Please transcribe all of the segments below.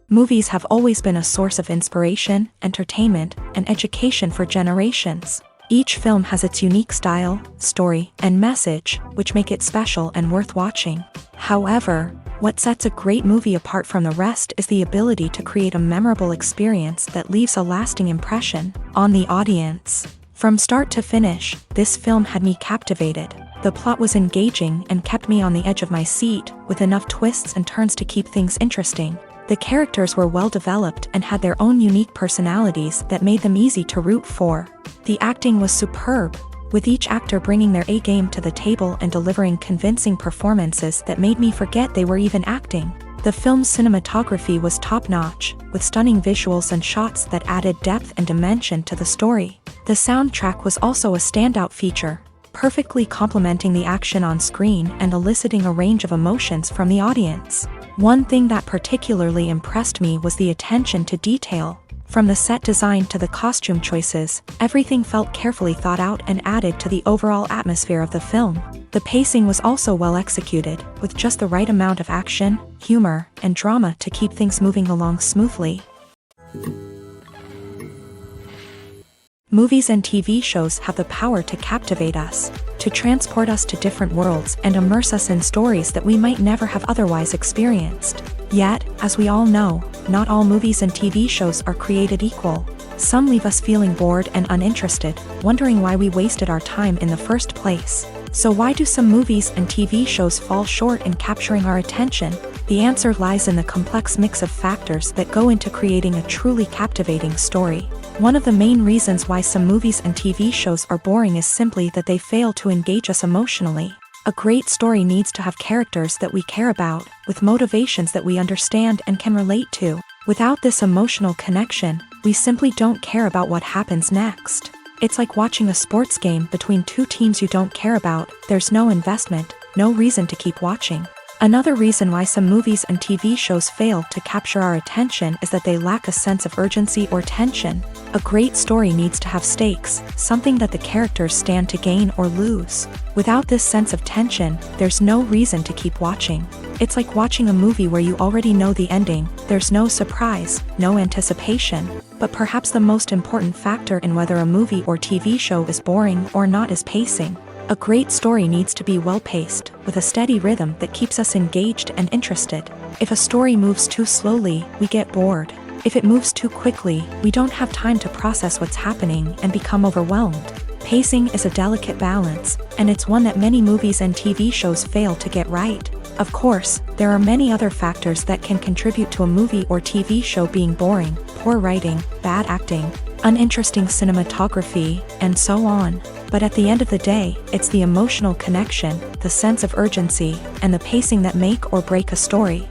Movies have always been a source of inspiration, entertainment, and education for generations. Each film has its unique style, story, and message, which make it special and worth watching. However, what sets a great movie apart from the rest is the ability to create a memorable experience that leaves a lasting impression on the audience. From start to finish, this film had me captivated. The plot was engaging and kept me on the edge of my seat, with enough twists and turns to keep things interesting. The characters were well developed and had their own unique personalities that made them easy to root for. The acting was superb, with each actor bringing their A-game to the table and delivering convincing performances that made me forget they were even acting. The film's cinematography was top-notch, with stunning visuals and shots that added depth and dimension to the story. The soundtrack was also a standout feature, perfectly complementing the action on screen and eliciting a range of emotions from the audience. One thing that particularly impressed me was the attention to detail. From the set design to the costume choices, everything felt carefully thought out and added to the overall atmosphere of the film. The pacing was also well executed, with just the right amount of action, humor, and drama to keep things moving along smoothly. Movies and TV shows have the power to captivate us, to transport us to different worlds and immerse us in stories that we might never have otherwise experienced. Yet, as we all know, not all movies and TV shows are created equal. Some leave us feeling bored and uninterested, wondering why we wasted our time in the first place. So why do some movies and TV shows fall short in capturing our attention? The answer lies in the complex mix of factors that go into creating a truly captivating story. One of the main reasons why some movies and TV shows are boring is simply that they fail to engage us emotionally. A great story needs to have characters that we care about, with motivations that we understand and can relate to. Without this emotional connection, we simply don't care about what happens next. It's like watching a sports game between two teams you don't care about. There's no investment, no reason to keep watching. Another reason why some movies and TV shows fail to capture our attention is that they lack a sense of urgency or tension. A great story needs to have stakes, something that the characters stand to gain or lose. Without this sense of tension, there's no reason to keep watching. It's like watching a movie where you already know the ending. There's no surprise, no anticipation. But perhaps the most important factor in whether a movie or TV show is boring or not is pacing. A great story needs to be well-paced, with a steady rhythm that keeps us engaged and interested. If a story moves too slowly, we get bored. If it moves too quickly, we don't have time to process what's happening and become overwhelmed. Pacing is a delicate balance, and it's one that many movies and TV shows fail to get right. Of course, there are many other factors that can contribute to a movie or TV show being boring: poor writing, bad acting, uninteresting cinematography, and so on. But at the end of the day, it's the emotional connection, the sense of urgency, and the pacing that make or break a story.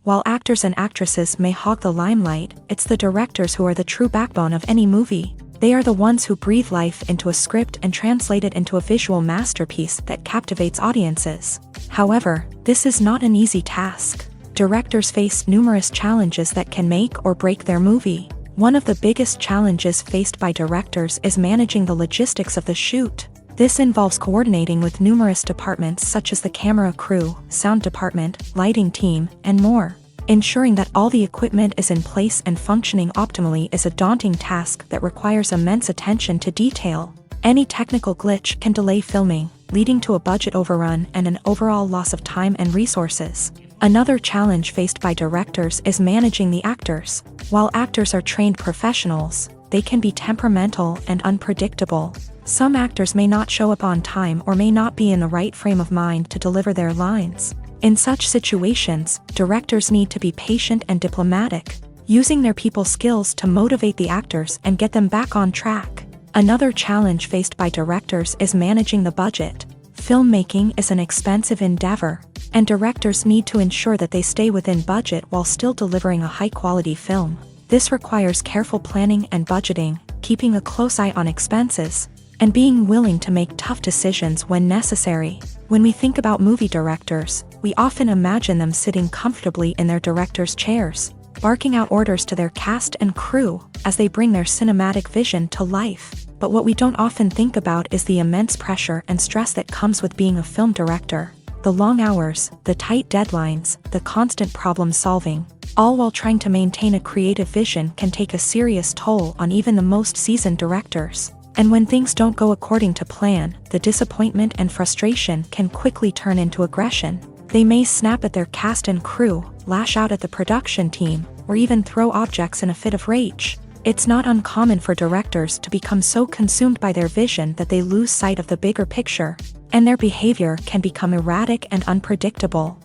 While actors and actresses may hog the limelight, it's the directors who are the true backbone of any movie. They are the ones who breathe life into a script and translate it into a visual masterpiece that captivates audiences. However, this is not an easy task. Directors face numerous challenges that can make or break their movie. One of the biggest challenges faced by directors is managing the logistics of the shoot. This involves coordinating with numerous departments such as the camera crew, sound department, lighting team, and more. Ensuring that all the equipment is in place and functioning optimally is a daunting task that requires immense attention to detail. Any technical glitch can delay filming, leading to a budget overrun and an overall loss of time and resources. Another challenge faced by directors is managing the actors. While actors are trained professionals, they can be temperamental and unpredictable. Some actors may not show up on time or may not be in the right frame of mind to deliver their lines. In such situations, directors need to be patient and diplomatic, using their people skills to motivate the actors and get them back on track. Another challenge faced by directors is managing the budget. Filmmaking is an expensive endeavor, and directors need to ensure that they stay within budget while still delivering a high-quality film. This requires careful planning and budgeting, keeping a close eye on expenses, and being willing to make tough decisions when necessary. When we think about movie directors, we often imagine them sitting comfortably in their director's chairs, barking out orders to their cast and crew as they bring their cinematic vision to life. But what we don't often think about is the immense pressure and stress that comes with being a film director. The long hours, the tight deadlines, the constant problem solving, all while trying to maintain a creative vision can take a serious toll on even the most seasoned directors. And when things don't go according to plan, the disappointment and frustration can quickly turn into aggression. They may snap at their cast and crew, lash out at the production team, or even throw objects in a fit of rage. It's not uncommon for directors to become so consumed by their vision that they lose sight of the bigger picture, and their behavior can become erratic and unpredictable.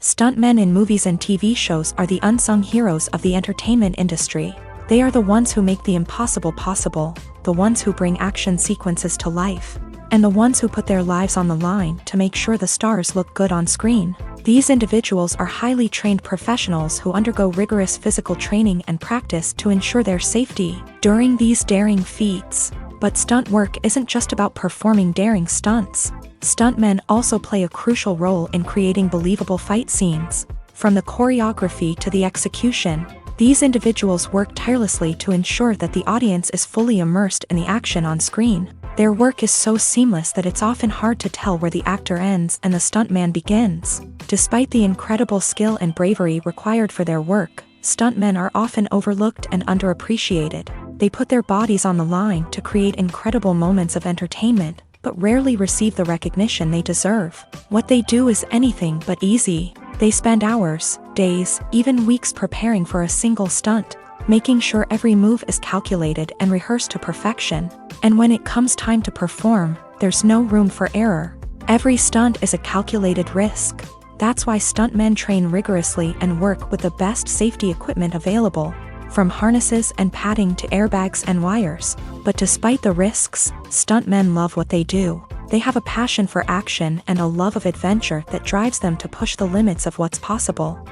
Stuntmen in movies and TV shows are the unsung heroes of the entertainment industry. They are the ones who make the impossible possible, the ones who bring action sequences to life, and the ones who put their lives on the line to make sure the stars look good on screen. These individuals are highly trained professionals who undergo rigorous physical training and practice to ensure their safety during these daring feats. But stunt work isn't just about performing daring stunts. Stuntmen also play a crucial role in creating believable fight scenes. From the choreography to the execution, these individuals work tirelessly to ensure that the audience is fully immersed in the action on screen. Their work is so seamless that it's often hard to tell where the actor ends and the stuntman begins. Despite the incredible skill and bravery required for their work, stuntmen are often overlooked and underappreciated. They put their bodies on the line to create incredible moments of entertainment, but rarely receive the recognition they deserve. What they do is anything but easy. They spend hours, days, even weeks preparing for a single stunt, making sure every move is calculated and rehearsed to perfection. And when it comes time to perform, there's no room for error. Every stunt is a calculated risk. That's why stuntmen train rigorously and work with the best safety equipment available, from harnesses and padding to airbags and wires. But despite the risks, stuntmen love what they do. They have a passion for action and a love of adventure that drives them to push the limits of what's possible.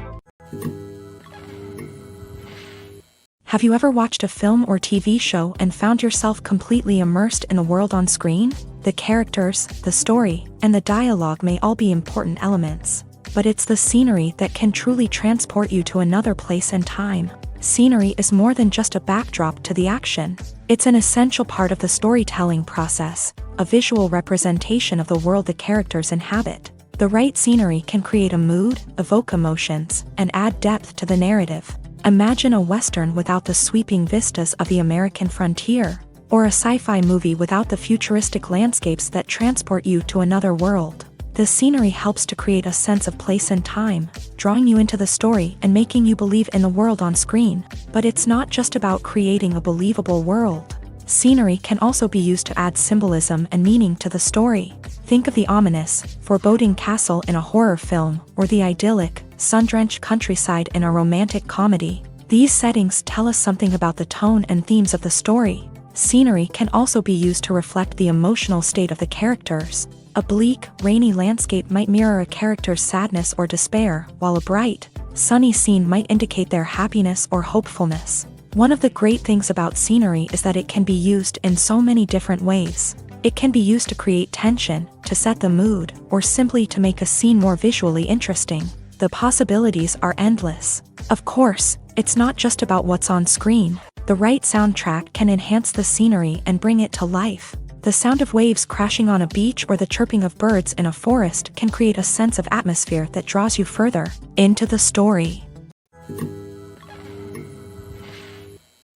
Have you ever watched a film or TV show and found yourself completely immersed in the world on screen? The characters, the story, and the dialogue may all be important elements, but it's the scenery that can truly transport you to another place and time. Scenery is more than just a backdrop to the action. It's an essential part of the storytelling process, a visual representation of the world the characters inhabit. The right scenery can create a mood, evoke emotions, and add depth to the narrative. Imagine a Western without the sweeping vistas of the American frontier, or a sci-fi movie without the futuristic landscapes that transport you to another world. The scenery helps to create a sense of place and time, drawing you into the story and making you believe in the world on screen. But it's not just about creating a believable world. Scenery can also be used to add symbolism and meaning to the story. Think of the ominous, foreboding castle in a horror film, or the idyllic, sun-drenched countryside in a romantic comedy. These settings tell us something about the tone and themes of the story. Scenery can also be used to reflect the emotional state of the characters. A bleak, rainy landscape might mirror a character's sadness or despair, while a bright, sunny scene might indicate their happiness or hopefulness. One of the great things about scenery is that it can be used in so many different ways. It can be used to create tension, to set the mood, or simply to make a scene more visually interesting. The possibilities are endless. Of course, it's not just about what's on screen. The right soundtrack can enhance the scenery and bring it to life. The sound of waves crashing on a beach or the chirping of birds in a forest can create a sense of atmosphere that draws you further into the story.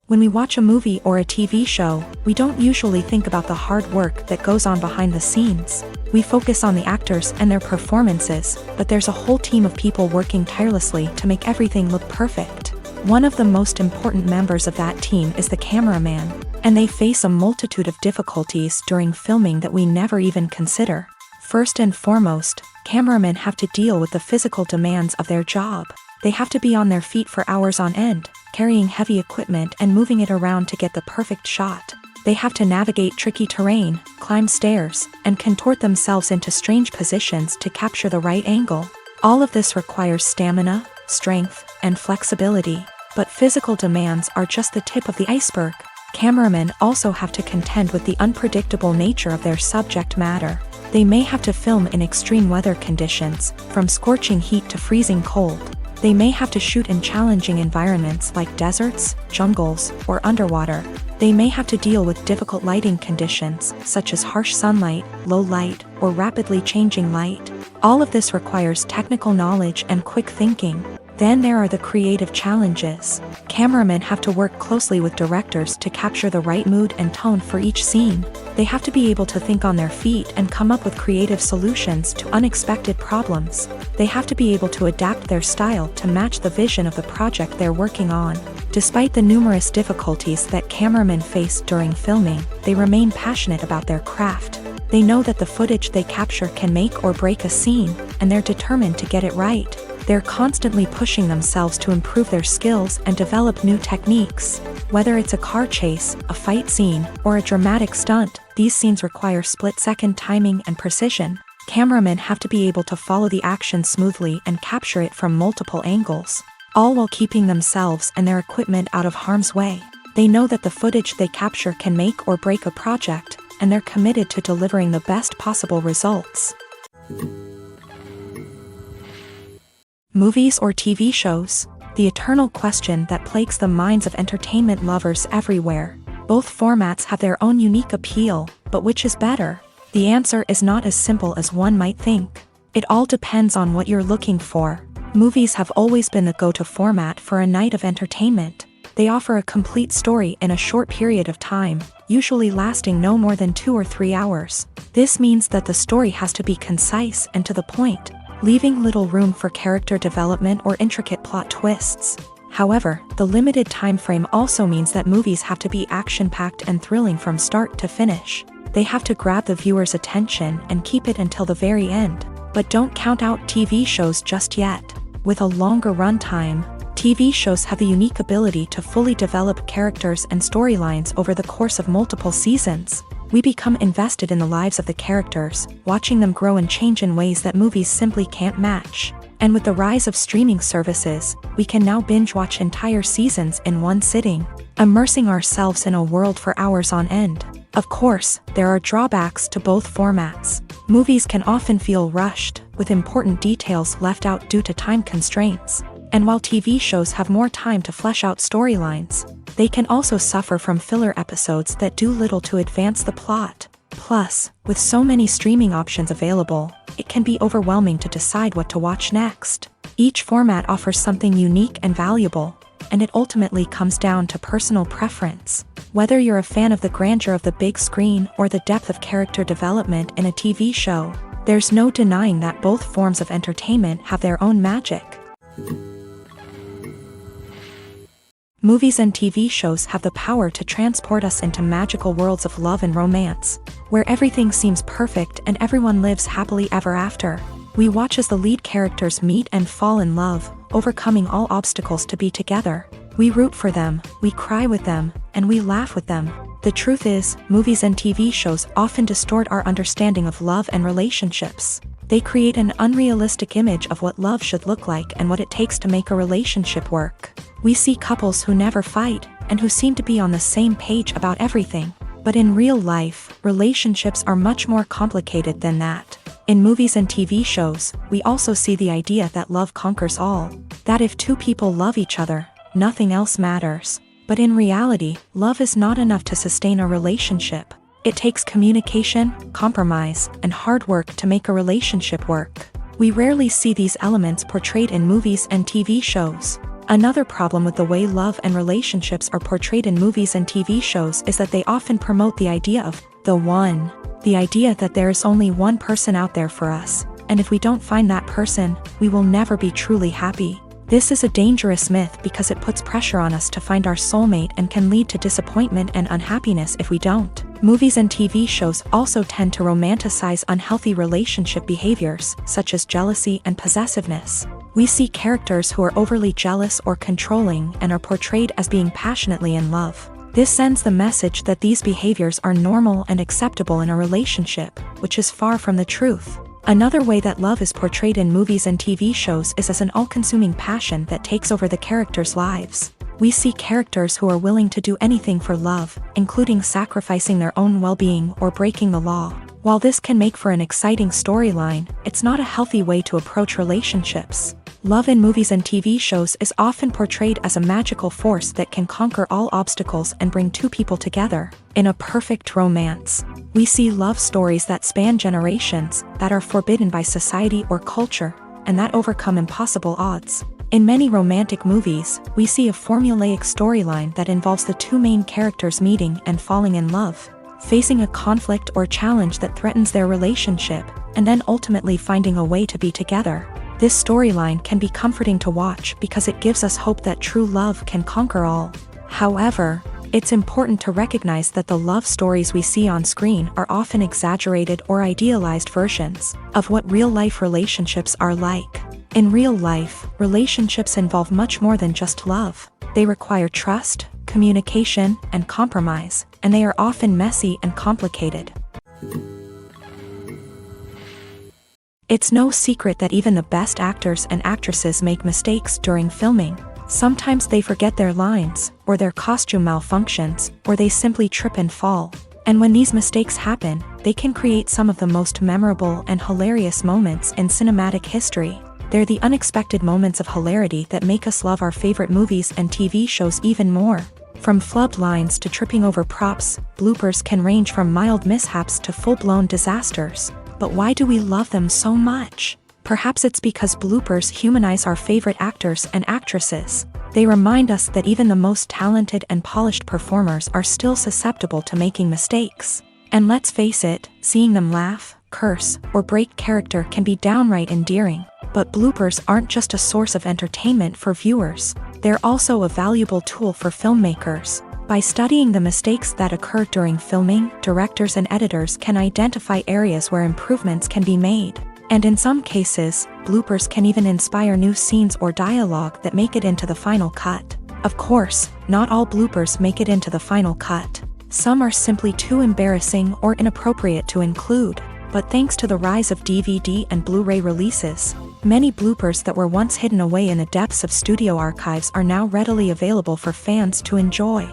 When we watch a movie or a TV show, we don't usually think about the hard work that goes on behind the scenes. We focus on the actors and their performances, but there's a whole team of people working tirelessly to make everything look perfect. One of the most important members of that team is the cameraman, and they face a multitude of difficulties during filming that we never even consider. First and foremost, cameramen have to deal with the physical demands of their job. They have to be on their feet for hours on end, carrying heavy equipment and moving it around to get the perfect shot. They have to navigate tricky terrain, climb stairs, and contort themselves into strange positions to capture the right angle. All of this requires stamina, strength, and flexibility. But physical demands are just the tip of the iceberg. Cameramen also have to contend with the unpredictable nature of their subject matter. They may have to film in extreme weather conditions, from scorching heat to freezing cold. They may have to shoot in challenging environments like deserts, jungles, or underwater. They may have to deal with difficult lighting conditions, such as harsh sunlight, low light, or rapidly changing light. All of this requires technical knowledge and quick thinking. Then there are the creative challenges. Cameramen have to work closely with directors to capture the right mood and tone for each scene. They have to be able to think on their feet and come up with creative solutions to unexpected problems. They have to be able to adapt their style to match the vision of the project they're working on. Despite the numerous difficulties that cameramen face during filming, they remain passionate about their craft. They know that the footage they capture can make or break a scene, and they're determined to get it right. They're constantly pushing themselves to improve their skills and develop new techniques. Whether it's a car chase, a fight scene, or a dramatic stunt, these scenes require split-second timing and precision. Cameramen have to be able to follow the action smoothly and capture it from multiple angles, all while keeping themselves and their equipment out of harm's way. They know that the footage they capture can make or break a project, and they're committed to delivering the best possible results. Movies or TV shows? The eternal question that plagues the minds of entertainment lovers everywhere. Both formats have their own unique appeal, but which is better? The answer is not as simple as one might think. It all depends on what you're looking for. Movies have always been the go-to format for a night of entertainment. They offer a complete story in a short period of time, usually lasting no more than 2 or 3 hours. This means that the story has to be concise and to the point, leaving little room for character development or intricate plot twists. However, the limited time frame also means that movies have to be action-packed and thrilling from start to finish. They have to grab the viewer's attention and keep it until the very end. But don't count out TV shows just yet. With a longer runtime, TV shows have the unique ability to fully develop characters and storylines over the course of multiple seasons. We become invested in the lives of the characters, watching them grow and change in ways that movies simply can't match. And with the rise of streaming services, we can now binge-watch entire seasons in one sitting, immersing ourselves in a world for hours on end. Of course, there are drawbacks to both formats. Movies can often feel rushed, with important details left out due to time constraints. And while TV shows have more time to flesh out storylines, they can also suffer from filler episodes that do little to advance the plot. Plus, with so many streaming options available, it can be overwhelming to decide what to watch next. Each format offers something unique and valuable, and it ultimately comes down to personal preference. Whether you're a fan of the grandeur of the big screen or the depth of character development in a TV show, there's no denying that both forms of entertainment have their own magic. Movies and TV shows have the power to transport us into magical worlds of love and romance, where everything seems perfect and everyone lives happily ever after. We watch as the lead characters meet and fall in love, overcoming all obstacles to be together. We root for them, we cry with them, and we laugh with them. The truth is, movies and TV shows often distort our understanding of love and relationships. They create an unrealistic image of what love should look like and what it takes to make a relationship work. We see couples who never fight, and who seem to be on the same page about everything. But in real life, relationships are much more complicated than that. In movies and TV shows, we also see the idea that love conquers all. That if two people love each other, nothing else matters. But in reality, love is not enough to sustain a relationship. It takes communication, compromise, and hard work to make a relationship work. We rarely see these elements portrayed in movies and TV shows. Another problem with the way love and relationships are portrayed in movies and TV shows is that they often promote the idea of the one. The idea that there is only one person out there for us, and if we don't find that person, we will never be truly happy. This is a dangerous myth because it puts pressure on us to find our soulmate and can lead to disappointment and unhappiness if we don't. Movies and TV shows also tend to romanticize unhealthy relationship behaviors, such as jealousy and possessiveness. We see characters who are overly jealous or controlling and are portrayed as being passionately in love. This sends the message that these behaviors are normal and acceptable in a relationship, which is far from the truth. Another way that love is portrayed in movies and TV shows is as an all-consuming passion that takes over the characters' lives. We see characters who are willing to do anything for love, including sacrificing their own well-being or breaking the law. While this can make for an exciting storyline, it's not a healthy way to approach relationships. Love in movies and TV shows is often portrayed as a magical force that can conquer all obstacles and bring two people together. In a perfect romance, we see love stories that span generations, that are forbidden by society or culture, and that overcome impossible odds. In many romantic movies, we see a formulaic storyline that involves the two main characters meeting and falling in love, facing a conflict or challenge that threatens their relationship, and then ultimately finding a way to be together. This storyline can be comforting to watch because it gives us hope that true love can conquer all. However, it's important to recognize that the love stories we see on screen are often exaggerated or idealized versions of what real-life relationships are like. In real life, relationships involve much more than just love. They require trust, communication, and compromise, and they are often messy and complicated. It's no secret that even the best actors and actresses make mistakes during filming. Sometimes they forget their lines, or their costume malfunctions, or they simply trip and fall. And when these mistakes happen, they can create some of the most memorable and hilarious moments in cinematic history. They're the unexpected moments of hilarity that make us love our favorite movies and TV shows even more. From flubbed lines to tripping over props, bloopers can range from mild mishaps to full-blown disasters. But why do we love them so much? Perhaps it's because bloopers humanize our favorite actors and actresses. They remind us that even the most talented and polished performers are still susceptible to making mistakes. And let's face it, seeing them laugh, curse, or break character can be downright endearing. But bloopers aren't just a source of entertainment for viewers. They're also a valuable tool for filmmakers. By studying the mistakes that occur during filming, directors and editors can identify areas where improvements can be made. And in some cases, bloopers can even inspire new scenes or dialogue that make it into the final cut. Of course, not all bloopers make it into the final cut. Some are simply too embarrassing or inappropriate to include. But thanks to the rise of DVD and Blu-ray releases, many bloopers that were once hidden away in the depths of studio archives are now readily available for fans to enjoy.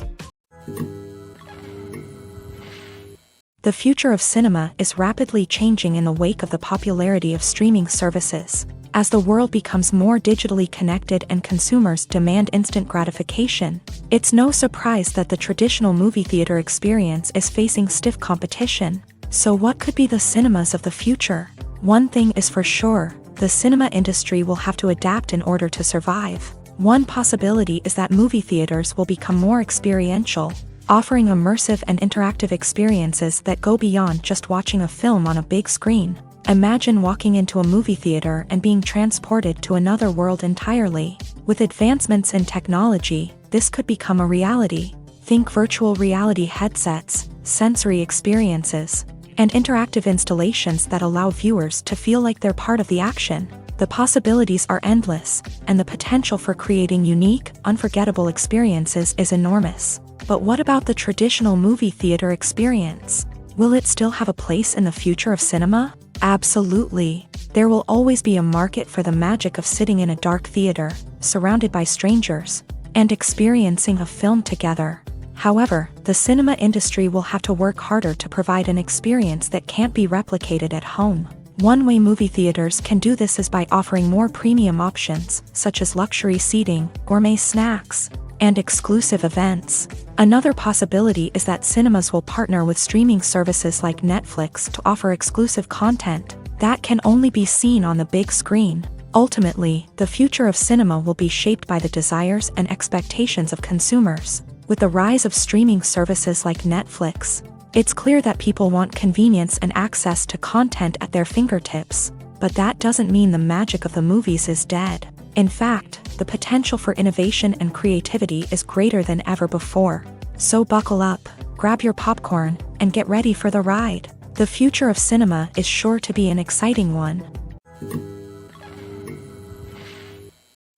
The future of cinema is rapidly changing in the wake of the popularity of streaming services. As the world becomes more digitally connected and consumers demand instant gratification, it's no surprise that the traditional movie theater experience is facing stiff competition. So what could be the cinemas of the future? One thing is for sure, the cinema industry will have to adapt in order to survive. One possibility is that movie theaters will become more experiential, offering immersive and interactive experiences that go beyond just watching a film on a big screen. Imagine walking into a movie theater and being transported to another world entirely. With advancements in technology, this could become a reality. Think virtual reality headsets, sensory experiences, and interactive installations that allow viewers to feel like they're part of the action. The possibilities are endless, and the potential for creating unique, unforgettable experiences is enormous. But what about the traditional movie theater experience? Will it still have a place in the future of cinema? Absolutely. There will always be a market for the magic of sitting in a dark theater, surrounded by strangers, and experiencing a film together. However, the cinema industry will have to work harder to provide an experience that can't be replicated at home. One way movie theaters can do this is by offering more premium options, such as luxury seating, gourmet snacks, and exclusive events. Another possibility is that cinemas will partner with streaming services like Netflix to offer exclusive content that can only be seen on the big screen. Ultimately, the future of cinema will be shaped by the desires and expectations of consumers. With the rise of streaming services like Netflix, it's clear that people want convenience and access to content at their fingertips. But that doesn't mean the magic of the movies is dead. In fact, the potential for innovation and creativity is greater than ever before. So buckle up, grab your popcorn, and get ready for the ride. The future of cinema is sure to be an exciting one.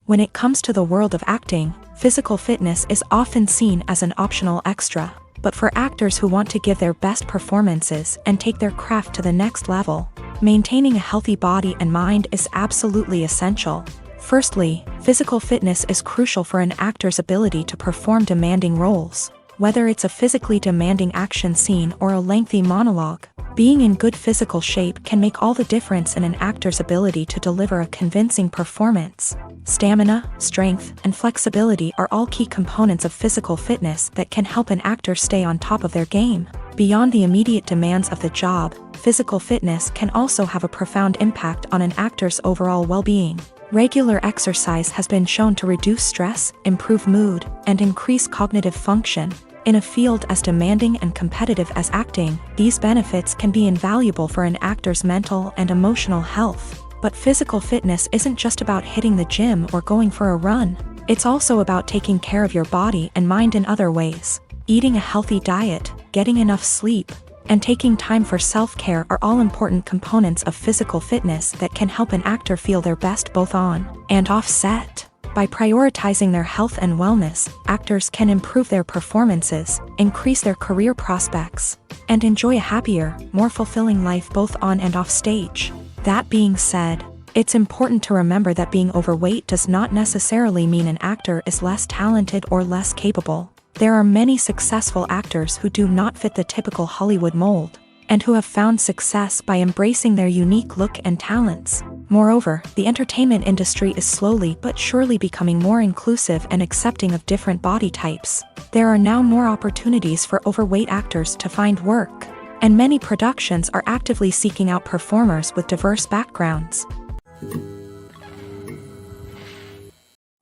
When it comes to the world of acting, physical fitness is often seen as an optional extra. But for actors who want to give their best performances and take their craft to the next level, maintaining a healthy body and mind is absolutely essential. Firstly, physical fitness is crucial for an actor's ability to perform demanding roles. Whether it's a physically demanding action scene or a lengthy monologue, Being in good physical shape can make all the difference in an actor's ability to deliver a convincing performance. Stamina, strength, and flexibility are all key components of physical fitness that can help an actor stay on top of their game. Beyond the immediate demands of the job, physical fitness can also have a profound impact on an actor's overall well-being. Regular exercise has been shown to reduce stress, improve mood, and increase cognitive function. In a field as demanding and competitive as acting, these benefits can be invaluable for an actor's mental and emotional health. But physical fitness isn't just about hitting the gym or going for a run. It's also about taking care of your body and mind in other ways. Eating a healthy diet, getting enough sleep, and taking time for self-care are all important components of physical fitness that can help an actor feel their best both on and off set. By prioritizing their health and wellness, actors can improve their performances, increase their career prospects, and enjoy a happier, more fulfilling life both on and off stage. That being said, it's important to remember that being overweight does not necessarily mean an actor is less talented or less capable. There are many successful actors who do not fit the typical Hollywood mold, and who have found success by embracing their unique look and talents. Moreover, the entertainment industry is slowly but surely becoming more inclusive and accepting of different body types. There are now more opportunities for overweight actors to find work, and many productions are actively seeking out performers with diverse backgrounds.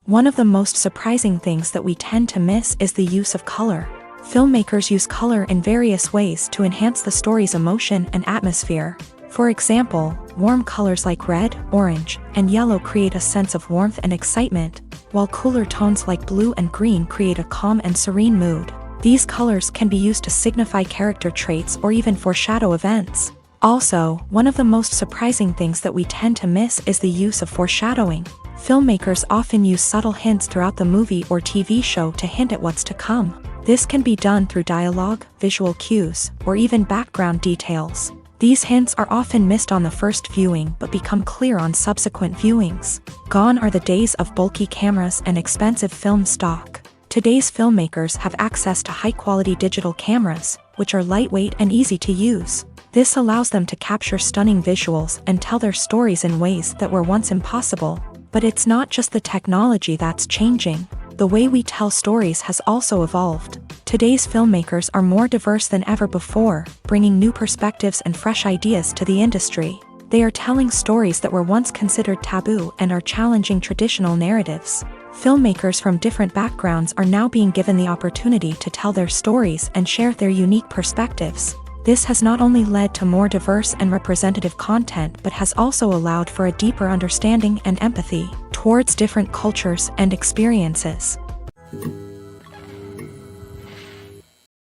One of the most surprising things that we tend to miss is the use of color. Filmmakers use color in various ways to enhance the story's emotion and atmosphere. For example, warm colors like red, orange, and yellow create a sense of warmth and excitement, while cooler tones like blue and green create a calm and serene mood. These colors can be used to signify character traits or even foreshadow events. Also, one of the most surprising things that we tend to miss is the use of foreshadowing. Filmmakers often use subtle hints throughout the movie or TV show to hint at what's to come. This can be done through dialogue, visual cues, or even background details. These hints are often missed on the first viewing but become clear on subsequent viewings. Gone are the days of bulky cameras and expensive film stock. Today's filmmakers have access to high-quality digital cameras, which are lightweight and easy to use. This allows them to capture stunning visuals and tell their stories in ways that were once impossible. But it's not just the technology that's changing. The way we tell stories has also evolved. Today's filmmakers are more diverse than ever before, bringing new perspectives and fresh ideas to the industry. They are telling stories that were once considered taboo and are challenging traditional narratives. Filmmakers from different backgrounds are now being given the opportunity to tell their stories and share their unique perspectives. This has not only led to more diverse and representative content but has also allowed for a deeper understanding and empathy towards different cultures and experiences.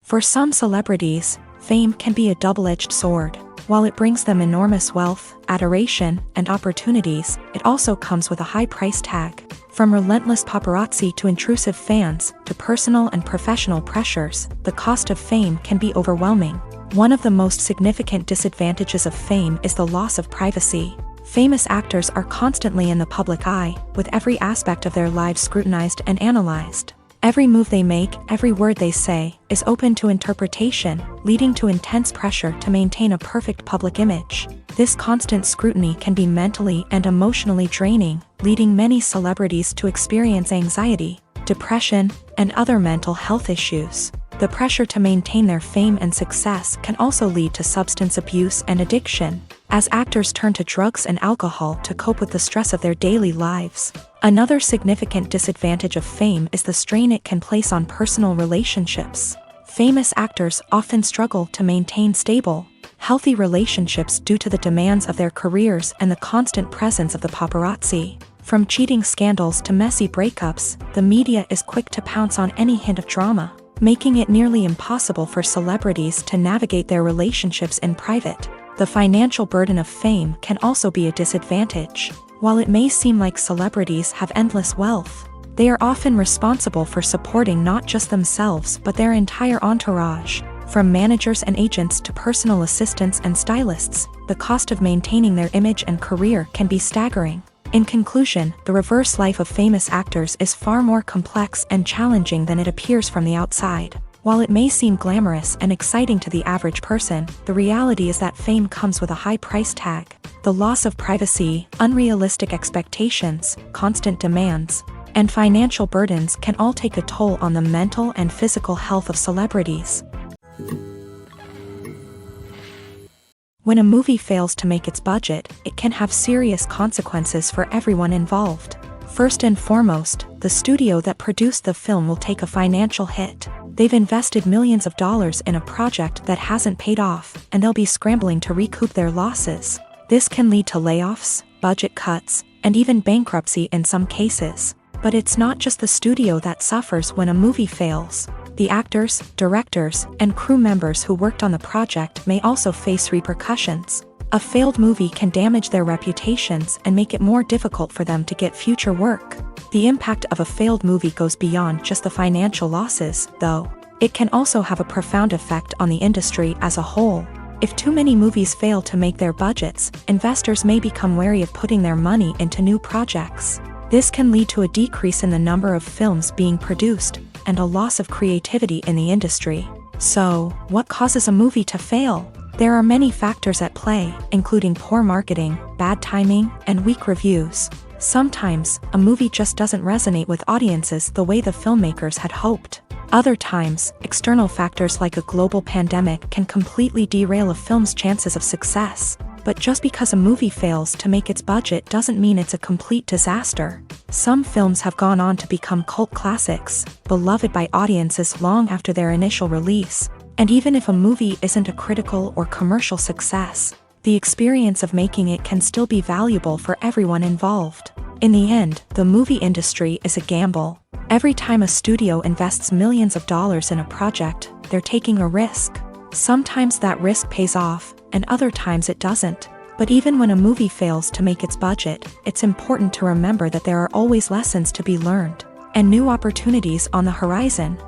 For some celebrities, fame can be a double-edged sword. While it brings them enormous wealth, adoration, and opportunities, it also comes with a high price tag. From relentless paparazzi to intrusive fans, to personal and professional pressures, the cost of fame can be overwhelming. One of the most significant disadvantages of fame is the loss of privacy. Famous actors are constantly in the public eye, with every aspect of their lives scrutinized and analyzed. Every move they make, every word they say, is open to interpretation, leading to intense pressure to maintain a perfect public image. This constant scrutiny can be mentally and emotionally draining, leading many celebrities to experience anxiety, depression, and other mental health issues. The pressure to maintain their fame and success can also lead to substance abuse and addiction, as actors turn to drugs and alcohol to cope with the stress of their daily lives. Another significant disadvantage of fame is the strain it can place on personal relationships. Famous actors often struggle to maintain stable, healthy relationships due to the demands of their careers and the constant presence of the paparazzi. From cheating scandals to messy breakups, the media is quick to pounce on any hint of drama, making it nearly impossible for celebrities to navigate their relationships in private. The financial burden of fame can also be a disadvantage. While it may seem like celebrities have endless wealth, they are often responsible for supporting not just themselves but their entire entourage. From managers and agents to personal assistants and stylists, the cost of maintaining their image and career can be staggering. In conclusion, the reverse life of famous actors is far more complex and challenging than it appears from the outside. While it may seem glamorous and exciting to the average person, the reality is that fame comes with a high price tag. The loss of privacy, unrealistic expectations, constant demands, and financial burdens can all take a toll on the mental and physical health of celebrities. When a movie fails to make its budget, it can have serious consequences for everyone involved. First and foremost, the studio that produced the film will take a financial hit. They've invested millions of dollars in a project that hasn't paid off, and they'll be scrambling to recoup their losses. This can lead to layoffs, budget cuts, and even bankruptcy in some cases. But it's not just the studio that suffers when a movie fails. The actors, directors, and crew members who worked on the project may also face repercussions. A failed movie can damage their reputations and make it more difficult for them to get future work. The impact of a failed movie goes beyond just the financial losses, though. It can also have a profound effect on the industry as a whole. If too many movies fail to make their budgets, investors may become wary of putting their money into new projects. This can lead to a decrease in the number of films being produced, and a loss of creativity in the industry. So, what causes a movie to fail? There are many factors at play, including poor marketing, bad timing, and weak reviews. Sometimes, a movie just doesn't resonate with audiences the way the filmmakers had hoped. Other times, external factors like a global pandemic can completely derail a film's chances of success. But just because a movie fails to make its budget doesn't mean it's a complete disaster. Some films have gone on to become cult classics, beloved by audiences long after their initial release. And even if a movie isn't a critical or commercial success, the experience of making it can still be valuable for everyone involved. In the end, the movie industry is a gamble. Every time a studio invests millions of dollars in a project, they're taking a risk. Sometimes that risk pays off, and other times it doesn't. But even when a movie fails to make its budget, it's important to remember that there are always lessons to be learned, and new opportunities on the horizon.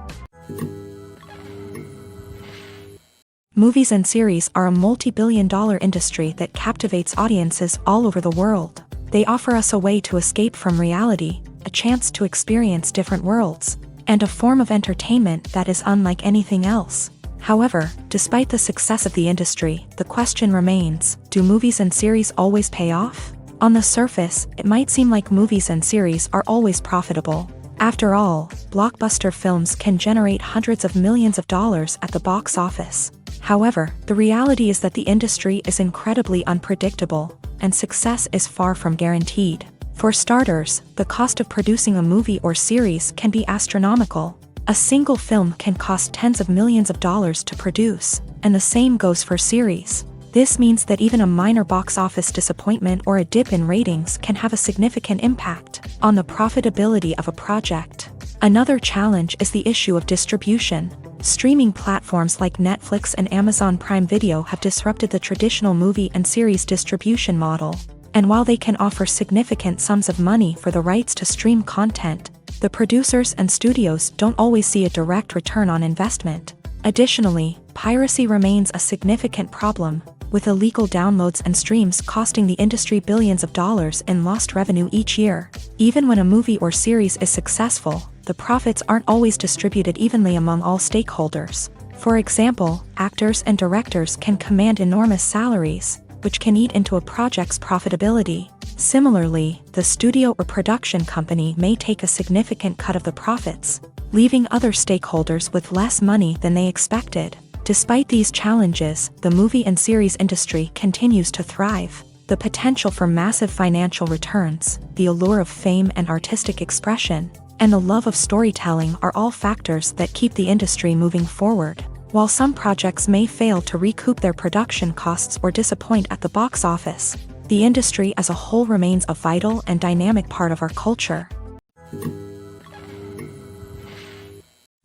Movies and series are a multi-billion-dollar industry that captivates audiences all over the world. They offer us a way to escape from reality, a chance to experience different worlds, and a form of entertainment that is unlike anything else. However, despite the success of the industry, the question remains, do movies and series always pay off? On the surface, it might seem like movies and series are always profitable. After all, blockbuster films can generate hundreds of millions of dollars at the box office. However, the reality is that the industry is incredibly unpredictable, and success is far from guaranteed. For starters, the cost of producing a movie or series can be astronomical. A single film can cost tens of millions of dollars to produce, and the same goes for series. This means that even a minor box office disappointment or a dip in ratings can have a significant impact on the profitability of a project. Another challenge is the issue of distribution. Streaming platforms like Netflix and Amazon Prime Video have disrupted the traditional movie and series distribution model. And while they can offer significant sums of money for the rights to stream content, the producers and studios don't always see a direct return on investment. Additionally, piracy remains a significant problem, with illegal downloads and streams costing the industry billions of dollars in lost revenue each year. Even when a movie or series is successful, the profits aren't always distributed evenly among all stakeholders. For example, actors and directors can command enormous salaries, which can eat into a project's profitability. Similarly, the studio or production company may take a significant cut of the profits, leaving other stakeholders with less money than they expected. Despite these challenges, the movie and series industry continues to thrive. The potential for massive financial returns, the allure of fame and artistic expression, and the love of storytelling are all factors that keep the industry moving forward. While some projects may fail to recoup their production costs or disappoint at the box office, the industry as a whole remains a vital and dynamic part of our culture.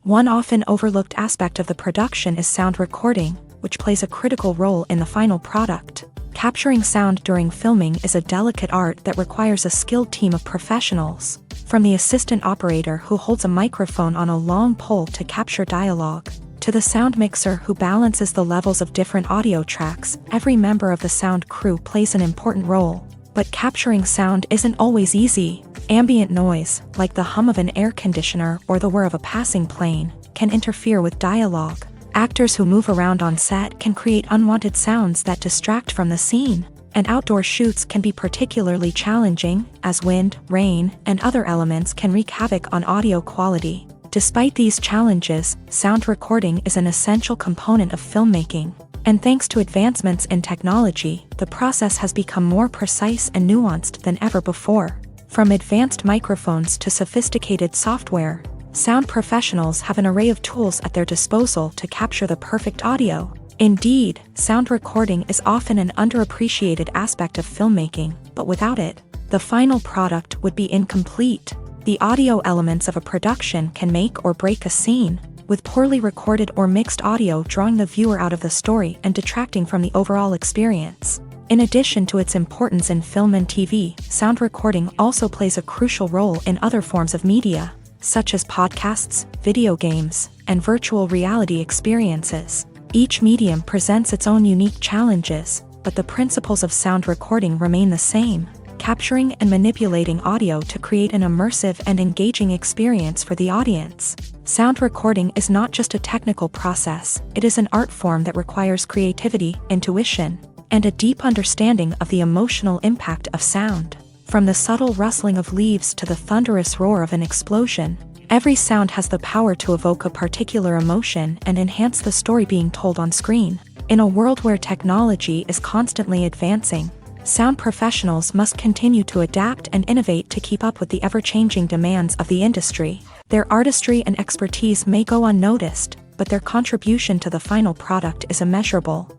One often overlooked aspect of the production is sound recording, which plays a critical role in the final product. Capturing sound during filming is a delicate art that requires a skilled team of professionals. From the assistant operator who holds a microphone on a long pole to capture dialogue, to the sound mixer who balances the levels of different audio tracks, every member of the sound crew plays an important role. But capturing sound isn't always easy. Ambient noise, like the hum of an air conditioner or the whir of a passing plane, can interfere with dialogue. Actors who move around on set can create unwanted sounds that distract from the scene. And outdoor shoots can be particularly challenging, as wind, rain, and other elements can wreak havoc on audio quality. Despite these challenges, sound recording is an essential component of filmmaking. And thanks to advancements in technology, the process has become more precise and nuanced than ever before. From advanced microphones to sophisticated software, sound professionals have an array of tools at their disposal to capture the perfect audio. Indeed, sound recording is often an underappreciated aspect of filmmaking, but without it, the final product would be incomplete. The audio elements of a production can make or break a scene, with poorly recorded or mixed audio drawing the viewer out of the story and detracting from the overall experience. In addition to its importance in film and TV, sound recording also plays a crucial role in other forms of media, such as podcasts, video games, and virtual reality experiences. Each medium presents its own unique challenges, but the principles of sound recording remain the same, capturing and manipulating audio to create an immersive and engaging experience for the audience. Sound recording is not just a technical process, it is an art form that requires creativity, intuition, and a deep understanding of the emotional impact of sound. From the subtle rustling of leaves to the thunderous roar of an explosion, every sound has the power to evoke a particular emotion and enhance the story being told on screen. In a world where technology is constantly advancing, sound professionals must continue to adapt and innovate to keep up with the ever-changing demands of the industry. Their artistry and expertise may go unnoticed, but their contribution to the final product is immeasurable.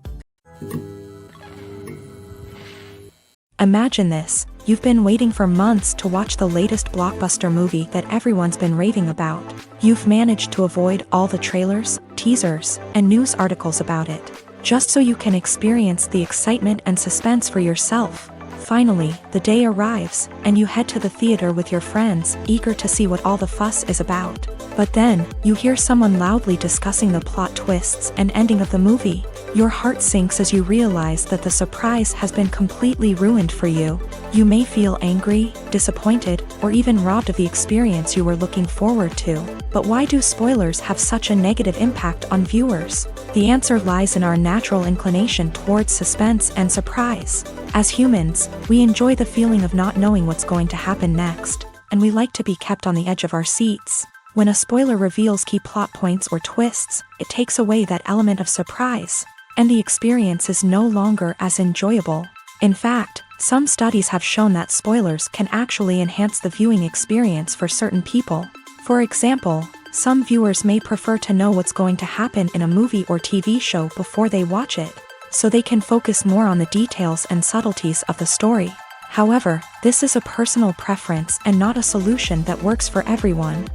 Imagine this. You've been waiting for months to watch the latest blockbuster movie that everyone's been raving about. You've managed to avoid all the trailers, teasers, and news articles about it, just so you can experience the excitement and suspense for yourself. Finally, the day arrives, and you head to the theater with your friends, eager to see what all the fuss is about. But then, you hear someone loudly discussing the plot twists and ending of the movie. Your heart sinks as you realize that the surprise has been completely ruined for you. You may feel angry, disappointed, or even robbed of the experience you were looking forward to. But why do spoilers have such a negative impact on viewers? The answer lies in our natural inclination towards suspense and surprise. As humans, we enjoy the feeling of not knowing what's going to happen next, and we like to be kept on the edge of our seats. When a spoiler reveals key plot points or twists, it takes away that element of surprise, and the experience is no longer as enjoyable. In fact, some studies have shown that spoilers can actually enhance the viewing experience for certain people. For example, some viewers may prefer to know what's going to happen in a movie or TV show before they watch it, so they can focus more on the details and subtleties of the story. However, this is a personal preference and not a solution that works for everyone.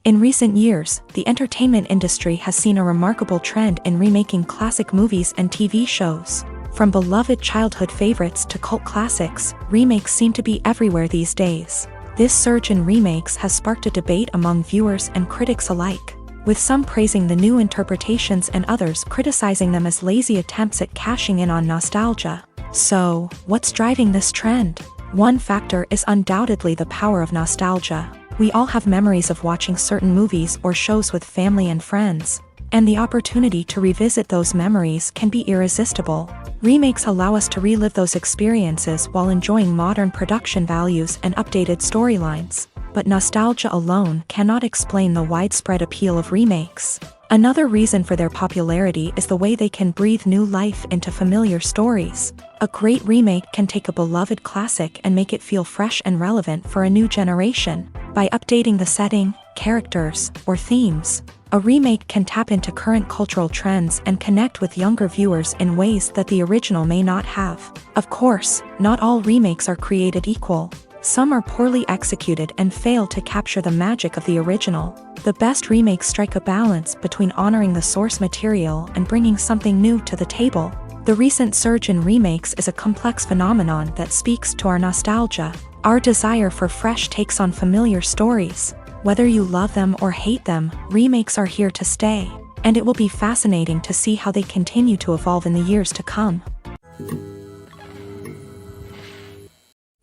In recent years, the entertainment industry has seen a remarkable trend in remaking classic movies and TV shows. From beloved childhood favorites to cult classics, remakes seem to be everywhere these days. This surge in remakes has sparked a debate among viewers and critics alike, with some praising the new interpretations and others criticizing them as lazy attempts at cashing in on nostalgia. So, what's driving this trend? One factor is undoubtedly the power of nostalgia. We all have memories of watching certain movies or shows with family and friends, and the opportunity to revisit those memories can be irresistible. Remakes allow us to relive those experiences while enjoying modern production values and updated storylines. But nostalgia alone cannot explain the widespread appeal of remakes. Another reason for their popularity is the way they can breathe new life into familiar stories. A great remake can take a beloved classic and make it feel fresh and relevant for a new generation. By updating the setting, characters, or themes, a remake can tap into current cultural trends and connect with younger viewers in ways that the original may not have. Of course, not all remakes are created equal. Some are poorly executed and fail to capture the magic of the original. The best remakes strike a balance between honoring the source material and bringing something new to the table. The recent surge in remakes is a complex phenomenon that speaks to our nostalgia, our desire for fresh takes on familiar stories. Whether you love them or hate them, remakes are here to stay, and it will be fascinating to see how they continue to evolve in the years to come.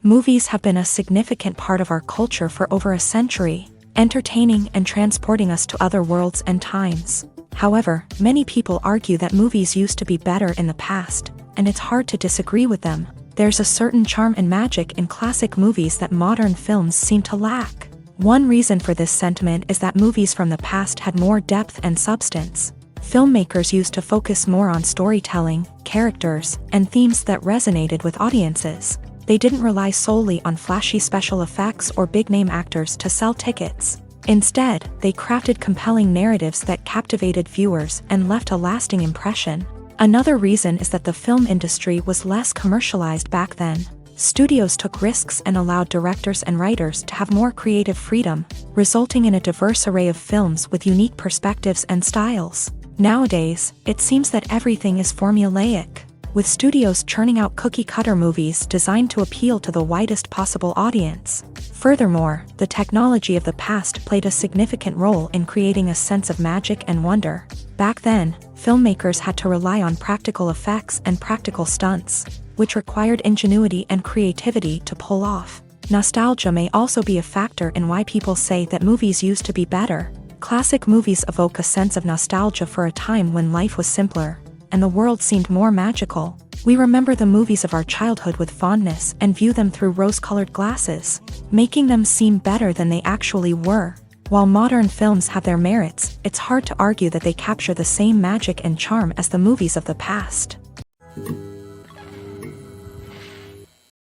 Movies have been a significant part of our culture for over a century. entertaining and transporting us to other worlds and times. However, many people argue that movies used to be better in the past, and it's hard to disagree with them. There's a certain charm and magic in classic movies that modern films seem to lack. One reason for this sentiment is that movies from the past had more depth and substance. Filmmakers used to focus more on storytelling, characters, and themes that resonated with audiences. They didn't rely solely on flashy special effects or big-name actors to sell tickets. Instead, they crafted compelling narratives that captivated viewers and left a lasting impression. Another reason is that the film industry was less commercialized back then. Studios took risks and allowed directors and writers to have more creative freedom, resulting in a diverse array of films with unique perspectives and styles. Nowadays, it seems that everything is formulaic, with studios churning out cookie-cutter movies designed to appeal to the widest possible audience. Furthermore, the technology of the past played a significant role in creating a sense of magic and wonder. Back then, filmmakers had to rely on practical effects and practical stunts, which required ingenuity and creativity to pull off. Nostalgia may also be a factor in why people say that movies used to be better. Classic movies evoke a sense of nostalgia for a time when life was simpler, and the world seemed more magical. We remember the movies of our childhood with fondness and view them through rose-colored glasses, making them seem better than they actually were. While modern films have their merits, it's hard to argue that they capture the same magic and charm as the movies of the past.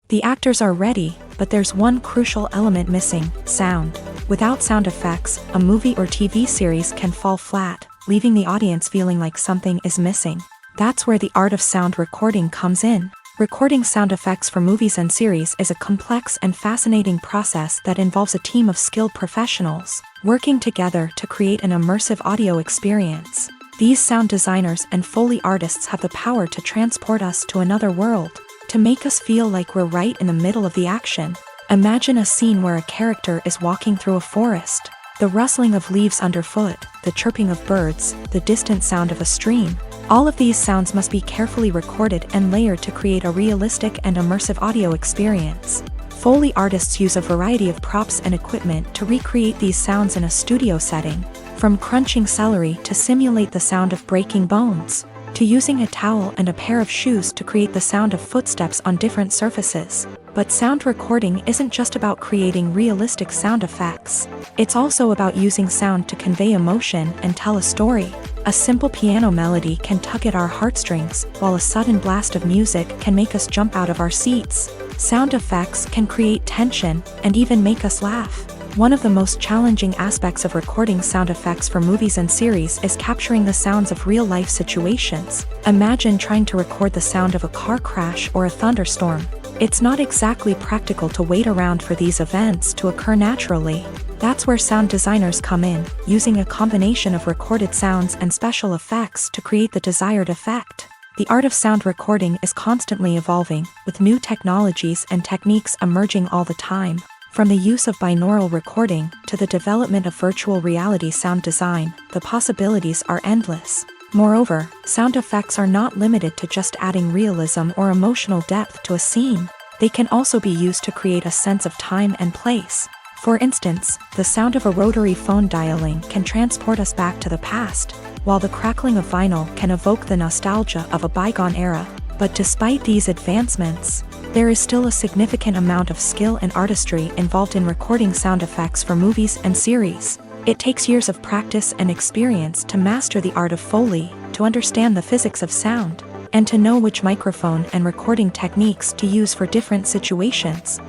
The actors are ready, but there's one crucial element missing: sound. Without sound effects, a movie or TV series can fall flat, leaving the audience feeling like something is missing. That's where the art of sound recording comes in. Recording sound effects for movies and series is a complex and fascinating process that involves a team of skilled professionals working together to create an immersive audio experience. These sound designers and Foley artists have the power to transport us to another world, to make us feel like we're right in the middle of the action. Imagine a scene where a character is walking through a forest. The rustling of leaves underfoot, the chirping of birds, the distant sound of a stream. All of these sounds must be carefully recorded and layered to create a realistic and immersive audio experience. Foley artists use a variety of props and equipment to recreate these sounds in a studio setting, from crunching celery to simulate the sound of breaking bones, to using a towel and a pair of shoes to create the sound of footsteps on different surfaces. But sound recording isn't just about creating realistic sound effects. It's also about using sound to convey emotion and tell a story. A simple piano melody can tug at our heartstrings, while a sudden blast of music can make us jump out of our seats. Sound effects can create tension and even make us laugh. One of the most challenging aspects of recording sound effects for movies and series is capturing the sounds of real-life situations. Imagine trying to record the sound of a car crash or a thunderstorm. It's not exactly practical to wait around for these events to occur naturally. That's where sound designers come in, using a combination of recorded sounds and special effects to create the desired effect. The art of sound recording is constantly evolving, with new technologies and techniques emerging all the time. From the use of binaural recording to the development of virtual reality sound design, the possibilities are endless. Moreover, sound effects are not limited to just adding realism or emotional depth to a scene. They can also be used to create a sense of time and place. For instance, the sound of a rotary phone dialing can transport us back to the past, while the crackling of vinyl can evoke the nostalgia of a bygone era. But despite these advancements, there is still a significant amount of skill and artistry involved in recording sound effects for movies and series. It takes years of practice and experience to master the art of Foley, to understand the physics of sound, and to know which microphone and recording techniques to use for different situations.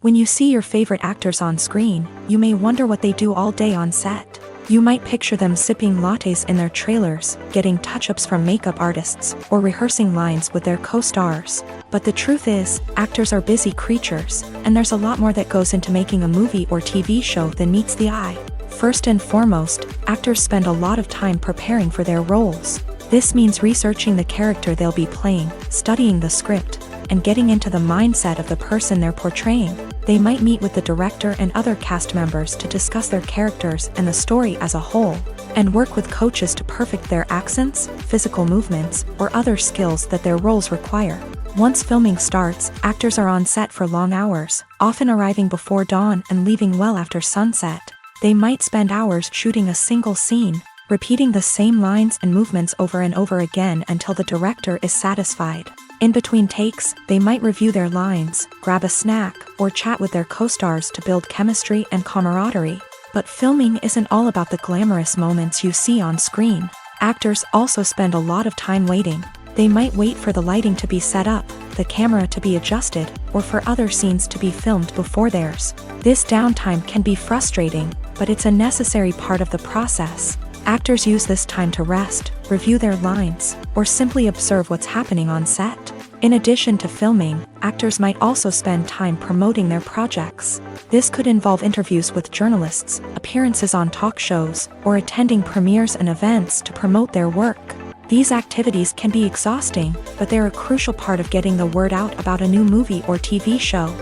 When you see your favorite actors on screen, you may wonder what they do all day on set. You might picture them sipping lattes in their trailers, getting touch-ups from makeup artists, or rehearsing lines with their co-stars. But the truth is, actors are busy creatures, and there's a lot more that goes into making a movie or TV show than meets the eye. First and foremost, actors spend a lot of time preparing for their roles. This means researching the character they'll be playing, studying the script, and getting into the mindset of the person they're portraying. They might meet with the director and other cast members to discuss their characters and the story as a whole, and work with coaches to perfect their accents, physical movements, or other skills that their roles require. Once filming starts, actors are on set for long hours, often arriving before dawn and leaving well after sunset. They might spend hours shooting a single scene, repeating the same lines and movements over and over again until the director is satisfied. In between takes, they might review their lines, grab a snack, or chat with their co-stars to build chemistry and camaraderie. But filming isn't all about the glamorous moments you see on screen. Actors also spend a lot of time waiting. They might wait for the lighting to be set up, the camera to be adjusted, or for other scenes to be filmed before theirs. This downtime can be frustrating, but it's a necessary part of the process. Actors use this time to rest, review their lines, or simply observe what's happening on set. In addition to filming, actors might also spend time promoting their projects. This could involve interviews with journalists, appearances on talk shows, or attending premieres and events to promote their work. These activities can be exhausting, but they're a crucial part of getting the word out about a new movie or TV show.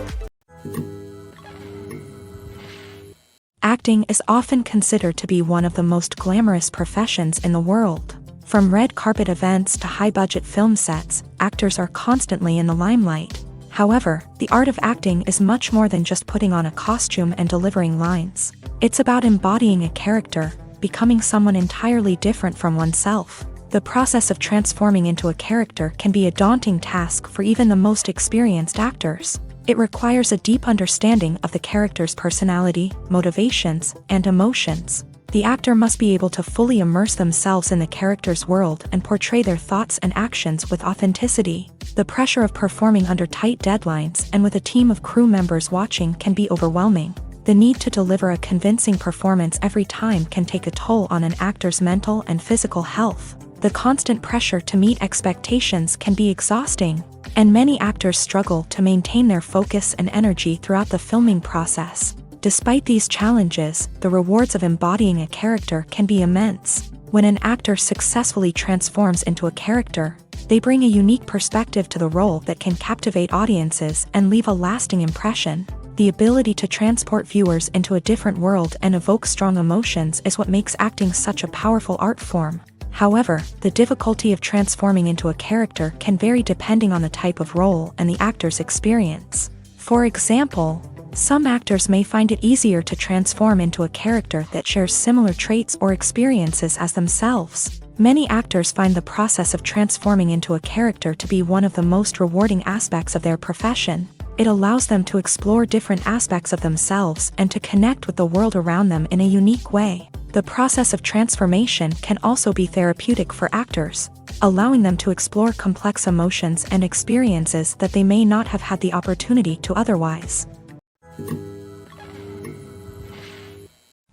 Acting is often considered to be one of the most glamorous professions in the world. From red carpet events to high-budget film sets, actors are constantly in the limelight. However, the art of acting is much more than just putting on a costume and delivering lines. It's about embodying a character, becoming someone entirely different from oneself. The process of transforming into a character can be a daunting task for even the most experienced actors. It requires a deep understanding of the character's personality, motivations, and emotions. The actor must be able to fully immerse themselves in the character's world and portray their thoughts and actions with authenticity. The pressure of performing under tight deadlines and with a team of crew members watching can be overwhelming. The need to deliver a convincing performance every time can take a toll on an actor's mental and physical health. The constant pressure to meet expectations can be exhausting, and many actors struggle to maintain their focus and energy throughout the filming process. Despite these challenges, the rewards of embodying a character can be immense. When an actor successfully transforms into a character, they bring a unique perspective to the role that can captivate audiences and leave a lasting impression. The ability to transport viewers into a different world and evoke strong emotions is what makes acting such a powerful art form. However, the difficulty of transforming into a character can vary depending on the type of role and the actor's experience. For example, some actors may find it easier to transform into a character that shares similar traits or experiences as themselves. Many actors find the process of transforming into a character to be one of the most rewarding aspects of their profession. It allows them to explore different aspects of themselves and to connect with the world around them in a unique way. The process of transformation can also be therapeutic for actors, allowing them to explore complex emotions and experiences that they may not have had the opportunity to otherwise.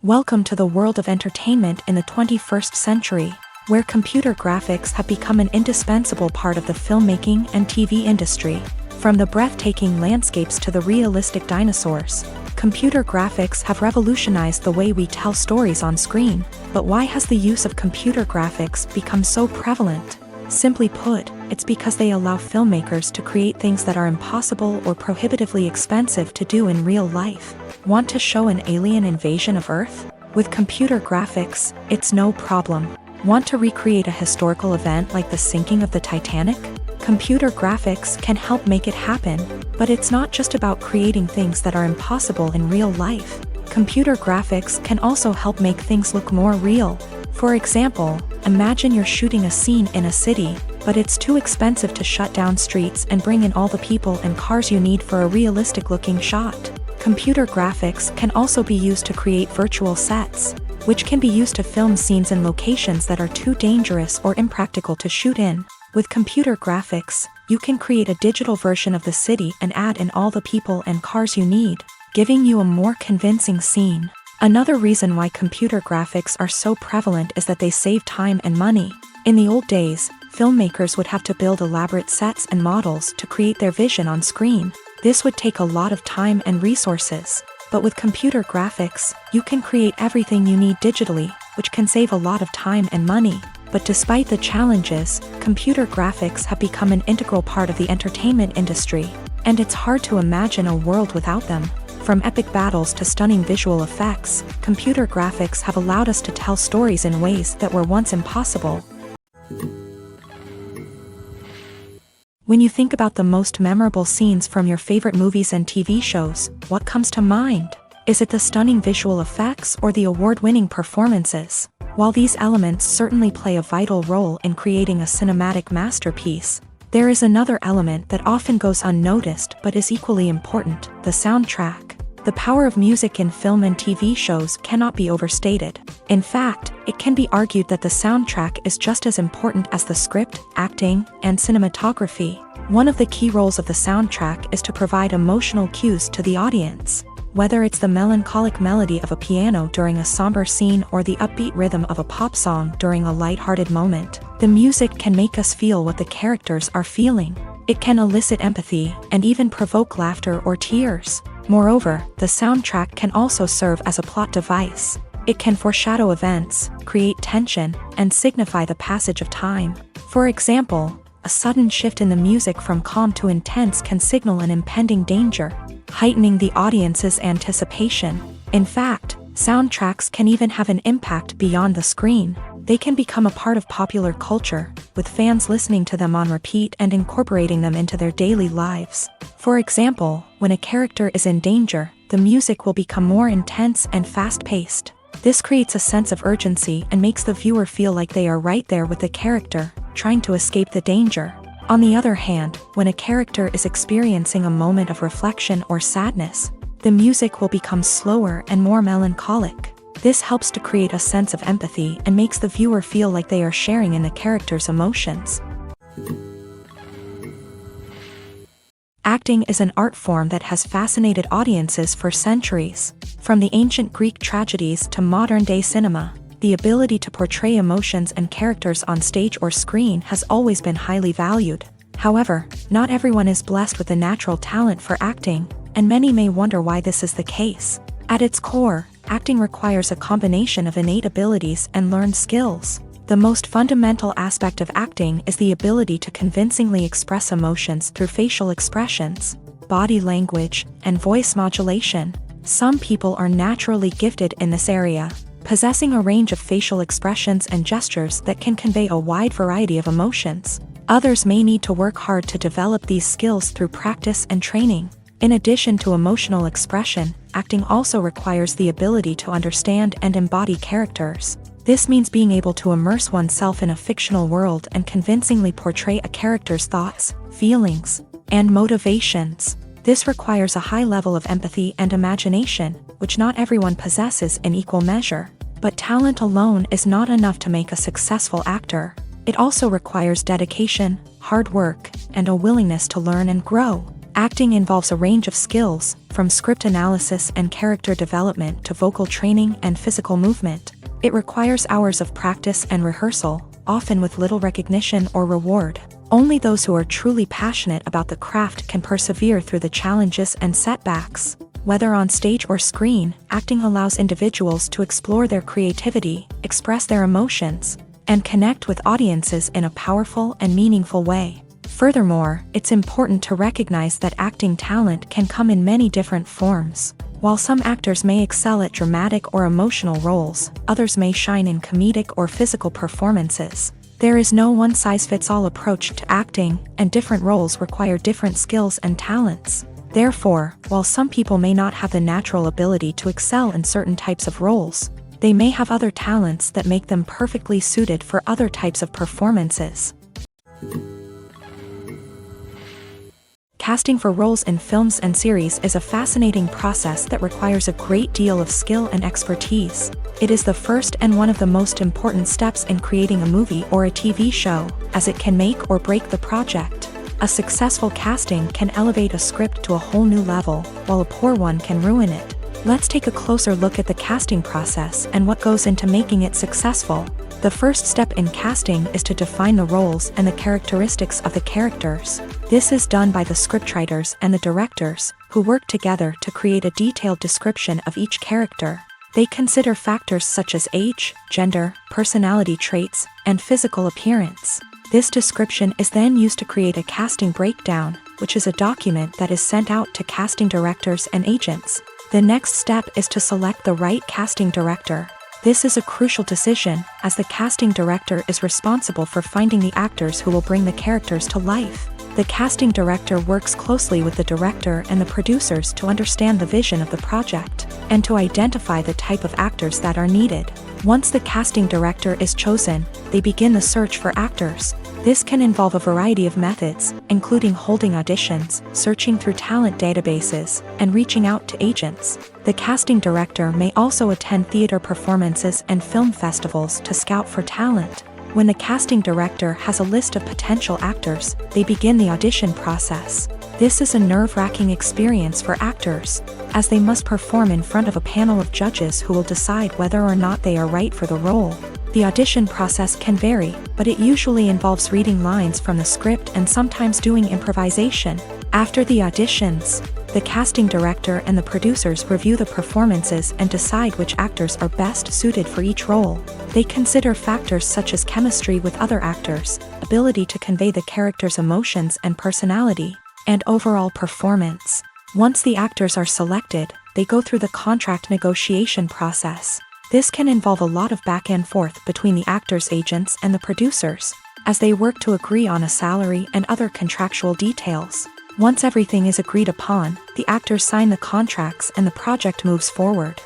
Welcome to the world of entertainment in the 21st century, where computer graphics have become an indispensable part of the filmmaking and TV industry. From the breathtaking landscapes to the realistic dinosaurs, computer graphics have revolutionized the way we tell stories on screen. But why has the use of computer graphics become so prevalent? Simply put, it's because they allow filmmakers to create things that are impossible or prohibitively expensive to do in real life. Want to show an alien invasion of Earth? With computer graphics, it's no problem. Want to recreate a historical event like the sinking of the Titanic? Computer graphics can help make it happen, but it's not just about creating things that are impossible in real life. Computer graphics can also help make things look more real. For example, imagine you're shooting a scene in a city, but it's too expensive to shut down streets and bring in all the people and cars you need for a realistic-looking shot. Computer graphics can also be used to create virtual sets, which can be used to film scenes in locations that are too dangerous or impractical to shoot in. With computer graphics, you can create a digital version of the city and add in all the people and cars you need, giving you a more convincing scene. Another reason why computer graphics are so prevalent is that they save time and money. In the old days, filmmakers would have to build elaborate sets and models to create their vision on screen. This would take a lot of time and resources. But with computer graphics, you can create everything you need digitally, which can save a lot of time and money. But despite the challenges, computer graphics have become an integral part of the entertainment industry, and it's hard to imagine a world without them. From epic battles to stunning visual effects, computer graphics have allowed us to tell stories in ways that were once impossible. When you think about the most memorable scenes from your favorite movies and TV shows, what comes to mind? Is it the stunning visual effects or the award-winning performances? While these elements certainly play a vital role in creating a cinematic masterpiece, there is another element that often goes unnoticed but is equally important: the soundtrack. The power of music in film and TV shows cannot be overstated. In fact, it can be argued that the soundtrack is just as important as the script, acting, and cinematography. One of the key roles of the soundtrack is to provide emotional cues to the audience. Whether it's the melancholic melody of a piano during a somber scene or the upbeat rhythm of a pop song during a lighthearted moment, the music can make us feel what the characters are feeling. It can elicit empathy and even provoke laughter or tears. Moreover, the soundtrack can also serve as a plot device. It can foreshadow events, create tension, and signify the passage of time. For example, a sudden shift in the music from calm to intense can signal an impending danger, heightening the audience's anticipation. In fact, soundtracks can even have an impact beyond the screen. They can become a part of popular culture, with fans listening to them on repeat and incorporating them into their daily lives. For example, when a character is in danger, the music will become more intense and fast-paced. This creates a sense of urgency and makes the viewer feel like they are right there with the character, trying to escape the danger. On the other hand, when a character is experiencing a moment of reflection or sadness, the music will become slower and more melancholic. This helps to create a sense of empathy and makes the viewer feel like they are sharing in the character's emotions. Acting is an art form that has fascinated audiences for centuries. From the ancient Greek tragedies to modern-day cinema, the ability to portray emotions and characters on stage or screen has always been highly valued. However, not everyone is blessed with the natural talent for acting, and many may wonder why this is the case. At its core, acting requires a combination of innate abilities and learned skills. The most fundamental aspect of acting is the ability to convincingly express emotions through facial expressions, body language, and voice modulation. Some people are naturally gifted in this area, possessing a range of facial expressions and gestures that can convey a wide variety of emotions. Others may need to work hard to develop these skills through practice and training. In addition to emotional expression, acting also requires the ability to understand and embody characters. This means being able to immerse oneself in a fictional world and convincingly portray a character's thoughts, feelings, and motivations. This requires a high level of empathy and imagination, which not everyone possesses in equal measure. But talent alone is not enough to make a successful actor. It also requires dedication, hard work, and a willingness to learn and grow. Acting involves a range of skills, from script analysis and character development to vocal training and physical movement. It requires hours of practice and rehearsal, often with little recognition or reward. Only those who are truly passionate about the craft can persevere through the challenges and setbacks. Whether on stage or screen, acting allows individuals to explore their creativity, express their emotions, and connect with audiences in a powerful and meaningful way. Furthermore, it's important to recognize that acting talent can come in many different forms. While some actors may excel at dramatic or emotional roles, others may shine in comedic or physical performances. There is no one-size-fits-all approach to acting, and different roles require different skills and talents. Therefore, while some people may not have the natural ability to excel in certain types of roles, they may have other talents that make them perfectly suited for other types of performances. Casting for roles in films and series is a fascinating process that requires a great deal of skill and expertise. It is the first and one of the most important steps in creating a movie or a TV show, as it can make or break the project. A successful casting can elevate a script to a whole new level, while a poor one can ruin it. Let's take a closer look at the casting process and what goes into making it successful. The first step in casting is to define the roles and the characteristics of the characters. This is done by the scriptwriters and the directors, who work together to create a detailed description of each character. They consider factors such as age, gender, personality traits, and physical appearance. This description is then used to create a casting breakdown, which is a document that is sent out to casting directors and agents. The next step is to select the right casting director. This is a crucial decision, as the casting director is responsible for finding the actors who will bring the characters to life. The casting director works closely with the director and the producers to understand the vision of the project, and to identify the type of actors that are needed. Once the casting director is chosen, they begin the search for actors. This can involve a variety of methods, including holding auditions, searching through talent databases, and reaching out to agents. The casting director may also attend theater performances and film festivals to scout for talent. When the casting director has a list of potential actors, they begin the audition process. This is a nerve-wracking experience for actors, as they must perform in front of a panel of judges who will decide whether or not they are right for the role. The audition process can vary, but it usually involves reading lines from the script and sometimes doing improvisation. After the auditions, the casting director and the producers review the performances and decide which actors are best suited for each role. They consider factors such as chemistry with other actors, ability to convey the character's emotions and personality, and overall performance. Once the actors are selected, they go through the contract negotiation process. This can involve a lot of back and forth between the actors' agents and the producers, as they work to agree on a salary and other contractual details. Once everything is agreed upon, the actors sign the contracts and the project moves forward.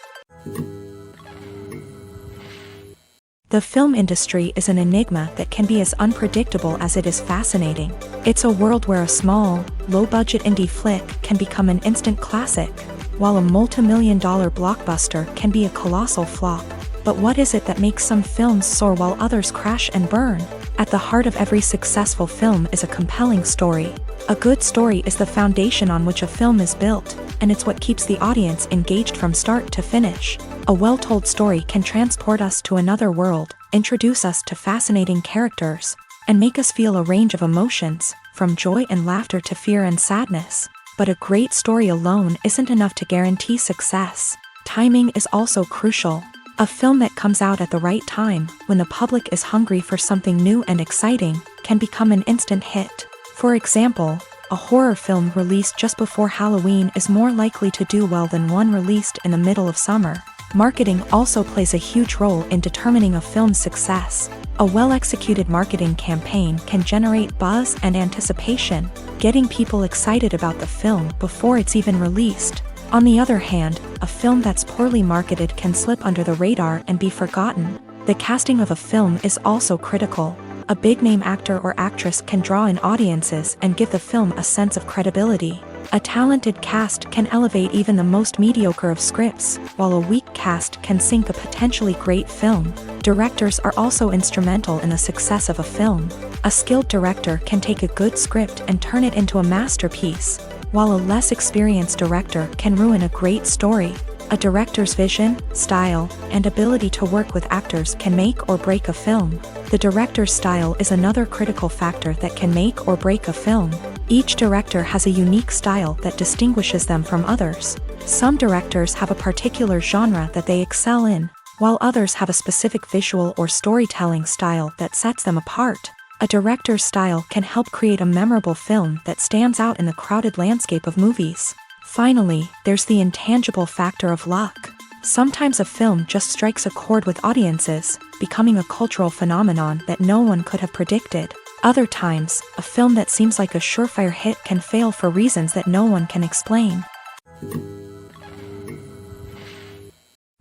The film industry is an enigma that can be as unpredictable as it is fascinating. It's a world where a small, low-budget indie flick can become an instant classic, while a multi-million-dollar blockbuster can be a colossal flop. But what is it that makes some films soar while others crash and burn? At the heart of every successful film is a compelling story. A good story is the foundation on which a film is built, and it's what keeps the audience engaged from start to finish. A well-told story can transport us to another world, introduce us to fascinating characters, and make us feel a range of emotions, from joy and laughter to fear and sadness. But a great story alone isn't enough to guarantee success. Timing is also crucial. A film that comes out at the right time, when the public is hungry for something new and exciting, can become an instant hit. For example, a horror film released just before Halloween is more likely to do well than one released in the middle of summer. Marketing also plays a huge role in determining a film's success. A well-executed marketing campaign can generate buzz and anticipation, getting people excited about the film before it's even released. On the other hand, a film that's poorly marketed can slip under the radar and be forgotten. The casting of a film is also critical. A big-name actor or actress can draw in audiences and give the film a sense of credibility. A talented cast can elevate even the most mediocre of scripts, while a weak cast can sink a potentially great film. Directors are also instrumental in the success of a film. A skilled director can take a good script and turn it into a masterpiece, while a less experienced director can ruin a great story. A director's vision, style, and ability to work with actors can make or break a film. The director's style is another critical factor that can make or break a film. Each director has a unique style that distinguishes them from others. Some directors have a particular genre that they excel in, while others have a specific visual or storytelling style that sets them apart. A director's style can help create a memorable film that stands out in the crowded landscape of movies. Finally, there's the intangible factor of luck. Sometimes a film just strikes a chord with audiences, becoming a cultural phenomenon that no one could have predicted. Other times, a film that seems like a surefire hit can fail for reasons that no one can explain.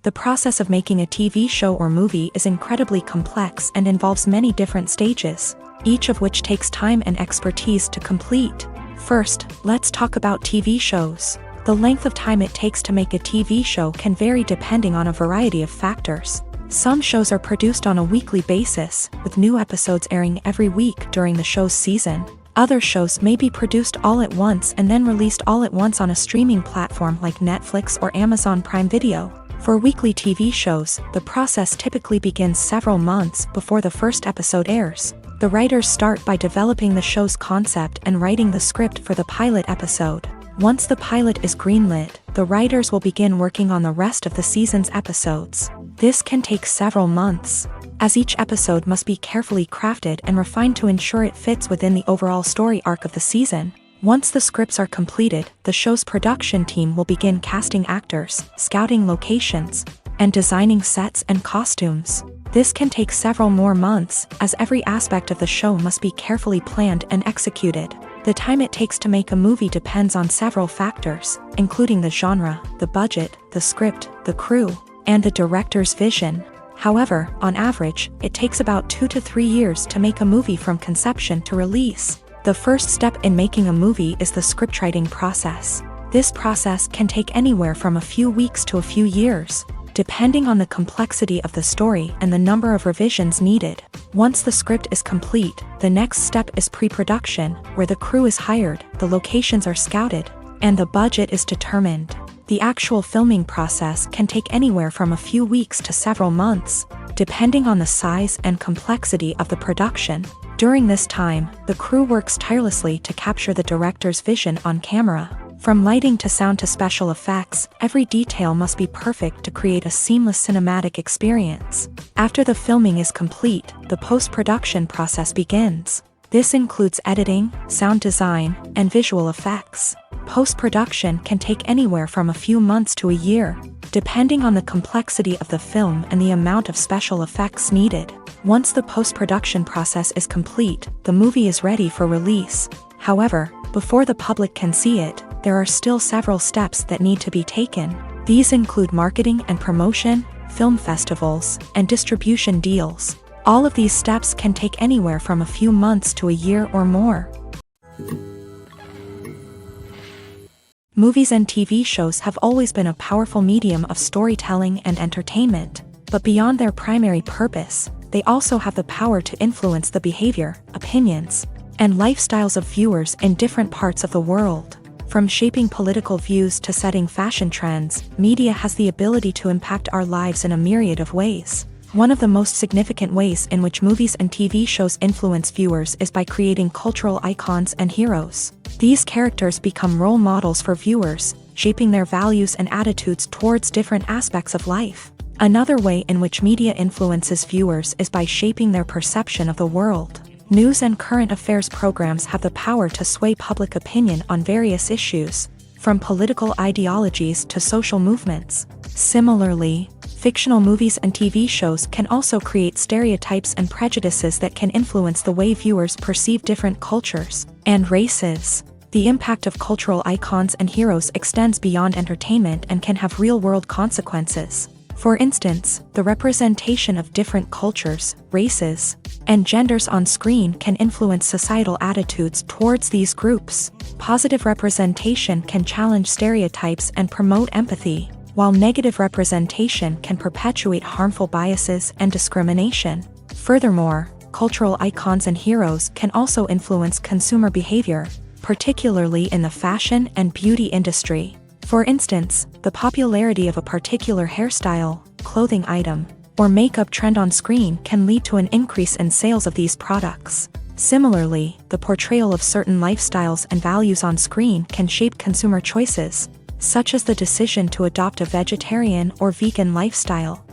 The process of making a TV show or movie is incredibly complex and involves many different stages, each of which takes time and expertise to complete. First, let's talk about TV shows. The length of time it takes to make a TV show can vary depending on a variety of factors. Some shows are produced on a weekly basis, with new episodes airing every week during the show's season. Other shows may be produced all at once and then released all at once on a streaming platform like Netflix or Amazon Prime Video. For weekly TV shows, the process typically begins several months before the first episode airs. The writers start by developing the show's concept and writing the script for the pilot episode. Once the pilot is greenlit, the writers will begin working on the rest of the season's episodes. This can take several months, as each episode must be carefully crafted and refined to ensure it fits within the overall story arc of the season. Once the scripts are completed, the show's production team will begin casting actors, scouting locations, and designing sets and costumes. This can take several more months, as every aspect of the show must be carefully planned and executed. The time it takes to make a movie depends on several factors, including the genre, the budget, the script, the crew, and the director's vision. However, on average, it takes about 2 to 3 years to make a movie from conception to release. The first step in making a movie is the scriptwriting process. This process can take anywhere from a few weeks to a few years, depending on the complexity of the story and the number of revisions needed. Once the script is complete, the next step is pre-production, where the crew is hired, the locations are scouted, and the budget is determined. The actual filming process can take anywhere from a few weeks to several months, depending on the size and complexity of the production. During this time, the crew works tirelessly to capture the director's vision on camera. From lighting to sound to special effects, every detail must be perfect to create a seamless cinematic experience. After the filming is complete, the post-production process begins. This includes editing, sound design, and visual effects. Post-production can take anywhere from a few months to a year, depending on the complexity of the film and the amount of special effects needed. Once the post-production process is complete, the movie is ready for release. However, before the public can see it, there are still several steps that need to be taken. These include marketing and promotion, film festivals, and distribution deals. All of these steps can take anywhere from a few months to a year or more. Movies and TV shows have always been a powerful medium of storytelling and entertainment, but beyond their primary purpose, they also have the power to influence the behavior, opinions, and lifestyles of viewers in different parts of the world. From shaping political views to setting fashion trends, media has the ability to impact our lives in a myriad of ways. One of the most significant ways in which movies and TV shows influence viewers is by creating cultural icons and heroes. These characters become role models for viewers, shaping their values and attitudes towards different aspects of life. Another way in which media influences viewers is by shaping their perception of the world. News and current affairs programs have the power to sway public opinion on various issues, from political ideologies to social movements. Similarly, fictional movies and TV shows can also create stereotypes and prejudices that can influence the way viewers perceive different cultures and races. The impact of cultural icons and heroes extends beyond entertainment and can have real-world consequences. For instance, the representation of different cultures, races, and genders on screen can influence societal attitudes towards these groups. Positive representation can challenge stereotypes and promote empathy, while negative representation can perpetuate harmful biases and discrimination. Furthermore, cultural icons and heroes can also influence consumer behavior, particularly in the fashion and beauty industry. For instance, the popularity of a particular hairstyle, clothing item, or makeup trend on screen can lead to an increase in sales of these products. Similarly, the portrayal of certain lifestyles and values on screen can shape consumer choices, such as the decision to adopt a vegetarian or vegan lifestyle.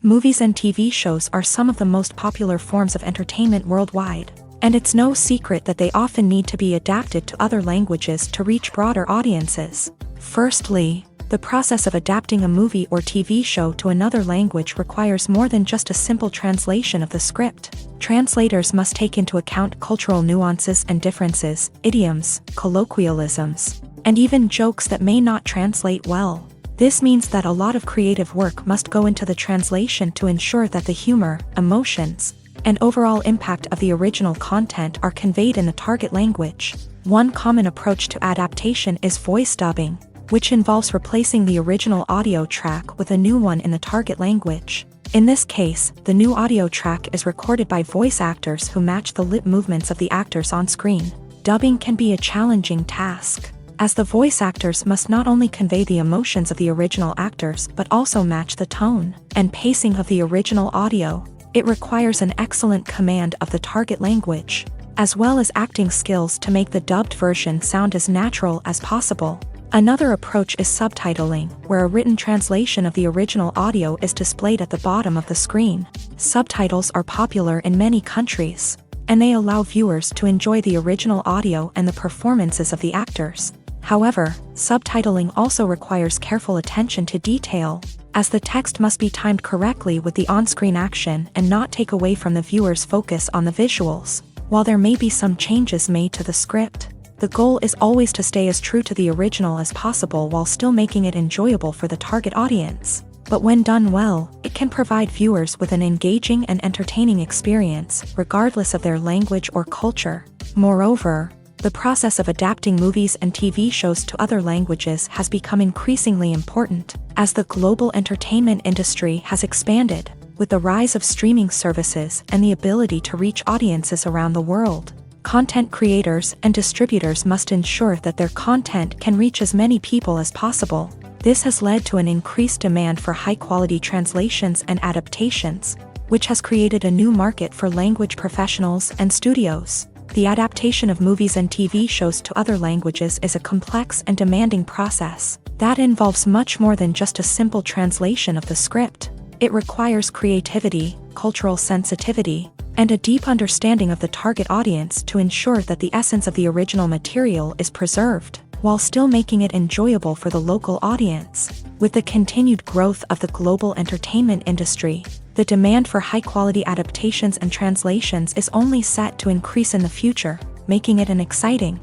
Movies and TV shows are some of the most popular forms of entertainment worldwide, and it's no secret that they often need to be adapted to other languages to reach broader audiences. Firstly, the process of adapting a movie or TV show to another language requires more than just a simple translation of the script. Translators must take into account cultural nuances and differences, idioms, colloquialisms, and even jokes that may not translate well. This means that a lot of creative work must go into the translation to ensure that the humor, emotions, and overall impact of the original content are conveyed in the target language. One common approach to adaptation is voice dubbing, which involves replacing the original audio track with a new one in the target language. In this case, the new audio track is recorded by voice actors who match the lip movements of the actors on screen. Dubbing can be a challenging task, as the voice actors must not only convey the emotions of the original actors but also match the tone and pacing of the original audio. It requires an excellent command of the target language, as well as acting skills to make the dubbed version sound as natural as possible. Another approach is subtitling, where a written translation of the original audio is displayed at the bottom of the screen. Subtitles are popular in many countries, and they allow viewers to enjoy the original audio and the performances of the actors. However, subtitling also requires careful attention to detail, as the text must be timed correctly with the on-screen action and not take away from the viewer's focus on the visuals. While there may be some changes made to the script, the goal is always to stay as true to the original as possible while still making it enjoyable for the target audience. But when done well, it can provide viewers with an engaging and entertaining experience, regardless of their language or culture. Moreover, the process of adapting movies and TV shows to other languages has become increasingly important, as the global entertainment industry has expanded, with the rise of streaming services and the ability to reach audiences around the world. Content creators and distributors must ensure that their content can reach as many people as possible. This has led to an increased demand for high-quality translations and adaptations, which has created a new market for language professionals and studios. The adaptation of movies and TV shows to other languages is a complex and demanding process that involves much more than just a simple translation of the script. It requires creativity, cultural sensitivity, and a deep understanding of the target audience to ensure that the essence of the original material is preserved, while still making it enjoyable for the local audience. With the continued growth of the global entertainment industry, the demand for high-quality adaptations and translations is only set to increase in the future, making it an exciting.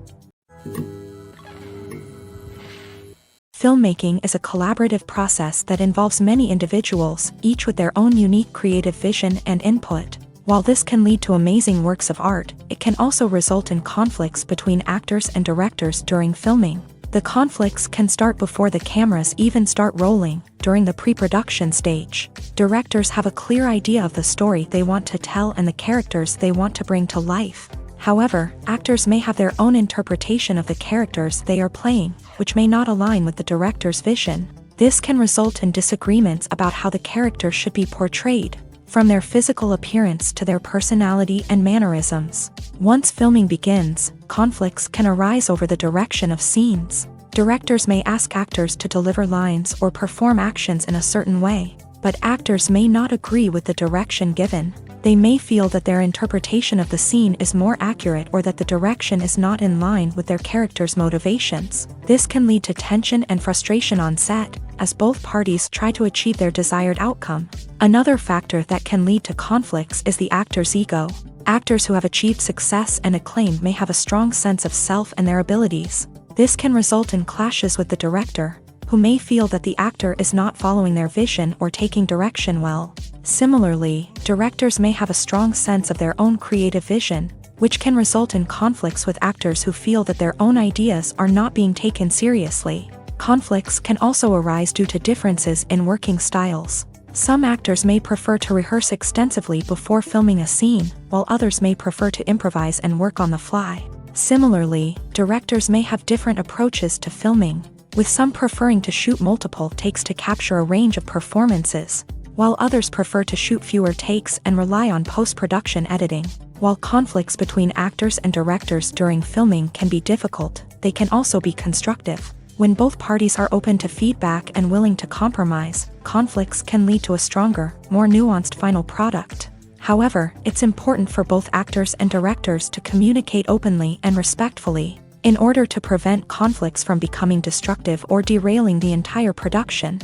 Filmmaking is a collaborative process that involves many individuals, each with their own unique creative vision and input. While this can lead to amazing works of art, it can also result in conflicts between actors and directors during filming. The conflicts can start before the cameras even start rolling, during the pre-production stage. Directors have a clear idea of the story they want to tell and the characters they want to bring to life. However, actors may have their own interpretation of the characters they are playing, which may not align with the director's vision. This can result in disagreements about how the character should be portrayed, from their physical appearance to their personality and mannerisms. Once filming begins, conflicts can arise over the direction of scenes. Directors may ask actors to deliver lines or perform actions in a certain way, but actors may not agree with the direction given. They may feel that their interpretation of the scene is more accurate or that the direction is not in line with their character's motivations. This can lead to tension and frustration on set, as both parties try to achieve their desired outcome. Another factor that can lead to conflicts is the actor's ego. Actors who have achieved success and acclaim may have a strong sense of self and their abilities. This can result in clashes with the director, who may feel that the actor is not following their vision or taking direction well. Similarly, directors may have a strong sense of their own creative vision, which can result in conflicts with actors who feel that their own ideas are not being taken seriously. Conflicts can also arise due to differences in working styles. Some actors may prefer to rehearse extensively before filming a scene, while others may prefer to improvise and work on the fly. Similarly, directors may have different approaches to filming, with some preferring to shoot multiple takes to capture a range of performances, while others prefer to shoot fewer takes and rely on post-production editing. While conflicts between actors and directors during filming can be difficult, they can also be constructive. When both parties are open to feedback and willing to compromise, conflicts can lead to a stronger, more nuanced final product. However, it's important for both actors and directors to communicate openly and respectfully, in order to prevent conflicts from becoming destructive or derailing the entire production.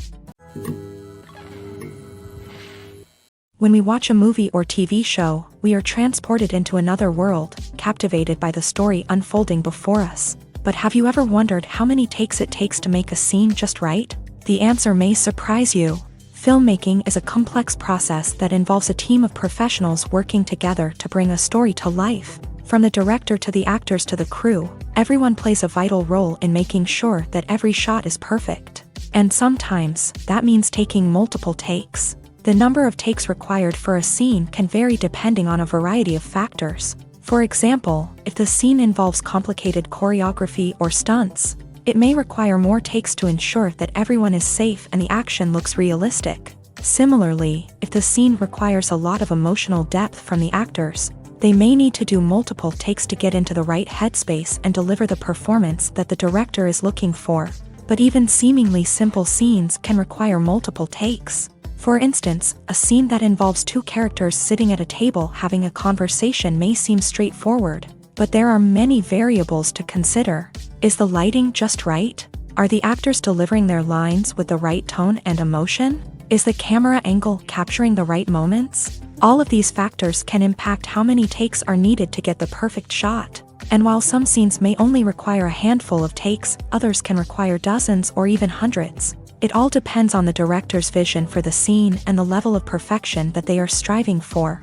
When we watch a movie or TV show, we are transported into another world, captivated by the story unfolding before us. But have you ever wondered how many takes it takes to make a scene just right? The answer may surprise you. Filmmaking is a complex process that involves a team of professionals working together to bring a story to life. From the director to the actors to the crew, everyone plays a vital role in making sure that every shot is perfect. And sometimes, that means taking multiple takes. The number of takes required for a scene can vary depending on a variety of factors. For example, if the scene involves complicated choreography or stunts, it may require more takes to ensure that everyone is safe and the action looks realistic. Similarly, if the scene requires a lot of emotional depth from the actors, they may need to do multiple takes to get into the right headspace and deliver the performance that the director is looking for. But even seemingly simple scenes can require multiple takes. For instance, a scene that involves two characters sitting at a table having a conversation may seem straightforward, but there are many variables to consider. Is the lighting just right? Are the actors delivering their lines with the right tone and emotion? Is the camera angle capturing the right moments? All of these factors can impact how many takes are needed to get the perfect shot. And while some scenes may only require a handful of takes, others can require dozens or even hundreds. It all depends on the director's vision for the scene and the level of perfection that they are striving for.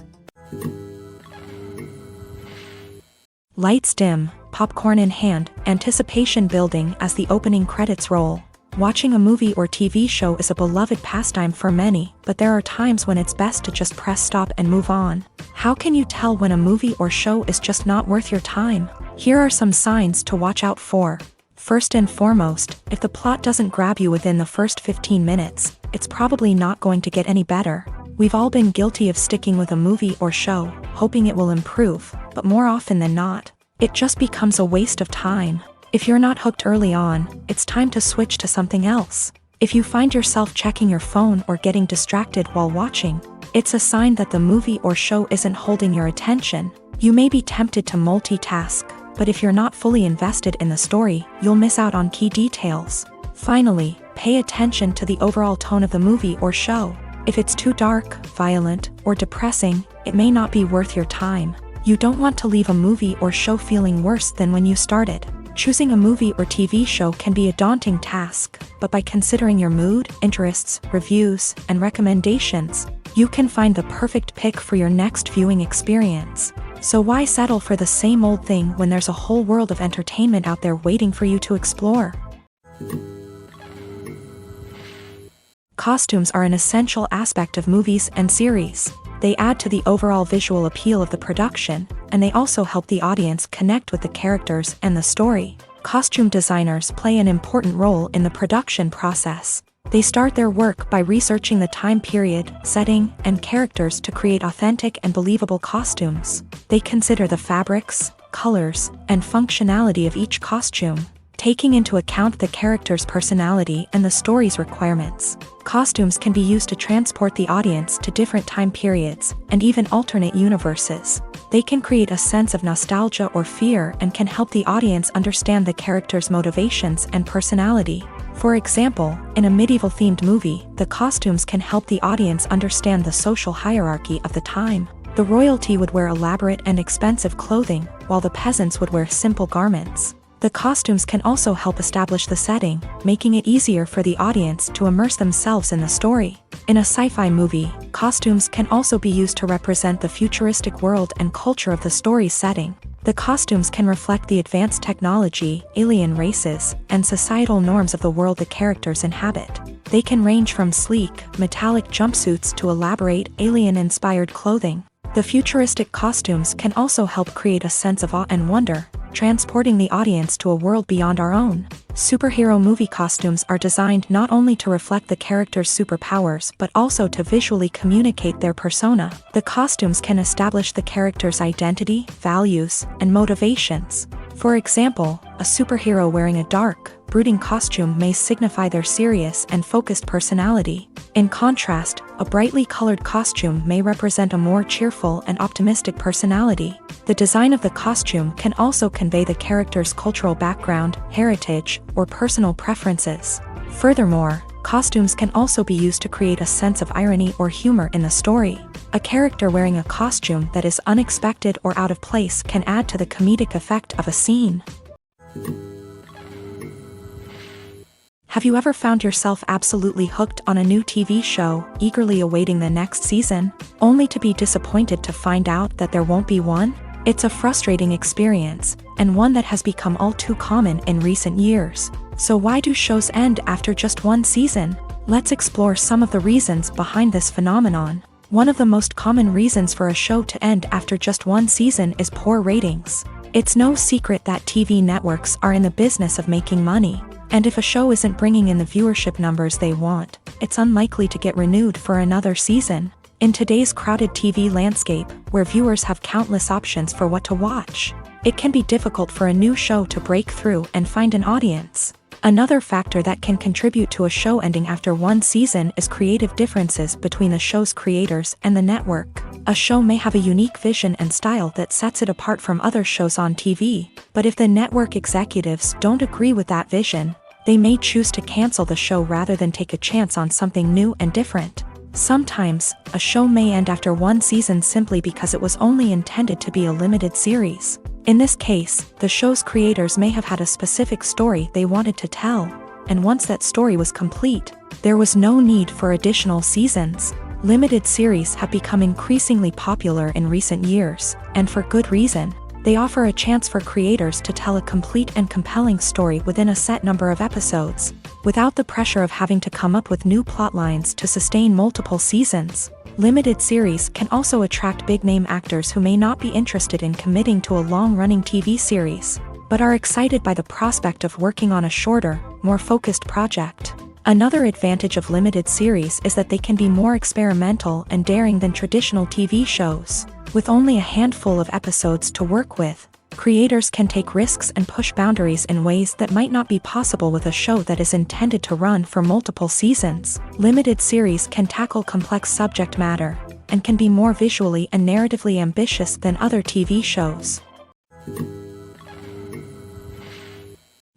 Lights dim, popcorn in hand, anticipation building as the opening credits roll. Watching a movie or TV show is a beloved pastime for many, but there are times when it's best to just press stop and move on. How can you tell when a movie or show is just not worth your time? Here are some signs to watch out for. First and foremost, if the plot doesn't grab you within the first 15 minutes, it's probably not going to get any better. We've all been guilty of sticking with a movie or show, hoping it will improve, but more often than not, it just becomes a waste of time. If you're not hooked early on, it's time to switch to something else. If you find yourself checking your phone or getting distracted while watching, it's a sign that the movie or show isn't holding your attention. You may be tempted to multitask, but if you're not fully invested in the story, you'll miss out on key details. Finally, pay attention to the overall tone of the movie or show. If it's too dark, violent, or depressing, it may not be worth your time. You don't want to leave a movie or show feeling worse than when you started. Choosing a movie or TV show can be a daunting task, but by considering your mood, interests, reviews, and recommendations, you can find the perfect pick for your next viewing experience. So why settle for the same old thing when there's a whole world of entertainment out there waiting for you to explore? Costumes are an essential aspect of movies and series. They add to the overall visual appeal of the production, and they also help the audience connect with the characters and the story. Costume designers play an important role in the production process. They start their work by researching the time period, setting, and characters to create authentic and believable costumes. They consider the fabrics, colors, and functionality of each costume, taking into account the character's personality and the story's requirements. Costumes can be used to transport the audience to different time periods, and even alternate universes. They can create a sense of nostalgia or fear and can help the audience understand the character's motivations and personality. For example, in a medieval-themed movie, the costumes can help the audience understand the social hierarchy of the time. The royalty would wear elaborate and expensive clothing, while the peasants would wear simple garments. The costumes can also help establish the setting, making it easier for the audience to immerse themselves in the story. In a sci-fi movie, costumes can also be used to represent the futuristic world and culture of the story's setting. The costumes can reflect the advanced technology, alien races, and societal norms of the world the characters inhabit. They can range from sleek, metallic jumpsuits to elaborate, alien-inspired clothing. The futuristic costumes can also help create a sense of awe and wonder, transporting the audience to a world beyond our own. Superhero movie costumes are designed not only to reflect the character's superpowers but also to visually communicate their persona. The costumes can establish the character's identity, values, and motivations. For example, a superhero wearing a dark, brooding costume may signify their serious and focused personality. In contrast, a brightly colored costume may represent a more cheerful and optimistic personality. The design of the costume can also convey the character's cultural background, heritage, or personal preferences. Furthermore, costumes can also be used to create a sense of irony or humor in the story. A character wearing a costume that is unexpected or out of place can add to the comedic effect of a scene. Have you ever found yourself absolutely hooked on a new TV show, eagerly awaiting the next season, only to be disappointed to find out that there won't be one? It's a frustrating experience, and one that has become all too common in recent years. So why do shows end after just one season? Let's explore some of the reasons behind this phenomenon. One of the most common reasons for a show to end after just one season is poor ratings. It's no secret that TV networks are in the business of making money, and if a show isn't bringing in the viewership numbers they want, it's unlikely to get renewed for another season. In today's crowded TV landscape, where viewers have countless options for what to watch, it can be difficult for a new show to break through and find an audience. Another factor that can contribute to a show ending after one season is creative differences between the show's creators and the network. A show may have a unique vision and style that sets it apart from other shows on TV, but if the network executives don't agree with that vision, they may choose to cancel the show rather than take a chance on something new and different. Sometimes, a show may end after one season simply because it was only intended to be a limited series. In this case, the show's creators may have had a specific story they wanted to tell, and once that story was complete, there was no need for additional seasons. Limited series have become increasingly popular in recent years, and for good reason. They offer a chance for creators to tell a complete and compelling story within a set number of episodes, without the pressure of having to come up with new plotlines to sustain multiple seasons. Limited series can also attract big-name actors who may not be interested in committing to a long-running TV series, but are excited by the prospect of working on a shorter, more focused project. Another advantage of limited series is that they can be more experimental and daring than traditional TV shows. With only a handful of episodes to work with, creators can take risks and push boundaries in ways that might not be possible with a show that is intended to run for multiple seasons. Limited series can tackle complex subject matter, and can be more visually and narratively ambitious than other TV shows.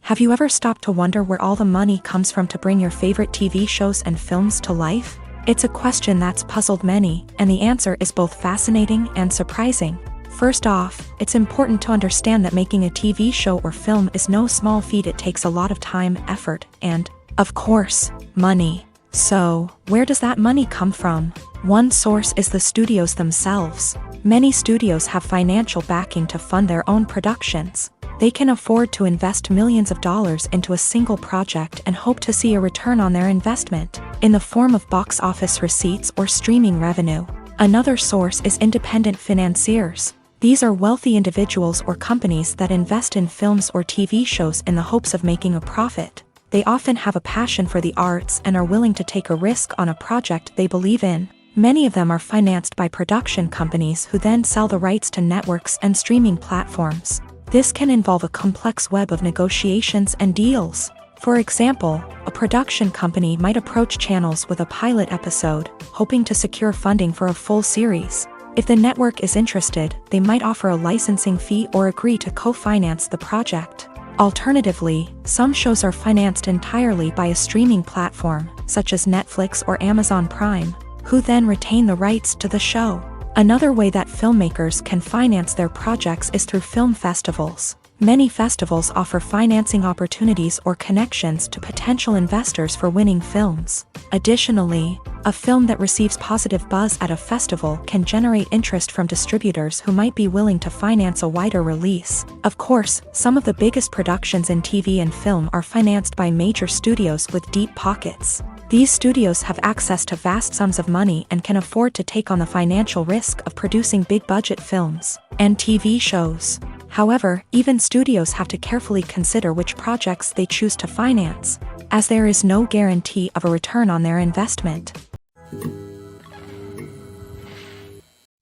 Have you ever stopped to wonder where all the money comes from to bring your favorite TV shows and films to life? It's a question that's puzzled many, and the answer is both fascinating and surprising. First off, it's important to understand that making a TV show or film is no small feat. It takes a lot of time, effort, and, of course, money. So, where does that money come from? One source is the studios themselves. Many studios have financial backing to fund their own productions. They can afford to invest millions of dollars into a single project and hope to see a return on their investment, in the form of box office receipts or streaming revenue. Another source is independent financiers. These are wealthy individuals or companies that invest in films or TV shows in the hopes of making a profit. They often have a passion for the arts and are willing to take a risk on a project they believe in. Many of them are financed by production companies who then sell the rights to networks and streaming platforms. This can involve a complex web of negotiations and deals. For example, a production company might approach channels with a pilot episode, hoping to secure funding for a full series. If the network is interested, they might offer a licensing fee or agree to co-finance the project. Alternatively, some shows are financed entirely by a streaming platform, such as Netflix or Amazon Prime, who then retain the rights to the show. Another way that filmmakers can finance their projects is through film festivals. Many festivals offer financing opportunities or connections to potential investors for winning films. Additionally, a film that receives positive buzz at a festival can generate interest from distributors who might be willing to finance a wider release. Of course, some of the biggest productions in TV and film are financed by major studios with deep pockets. These studios have access to vast sums of money and can afford to take on the financial risk of producing big-budget films and TV shows. However, even studios have to carefully consider which projects they choose to finance, as there is no guarantee of a return on their investment.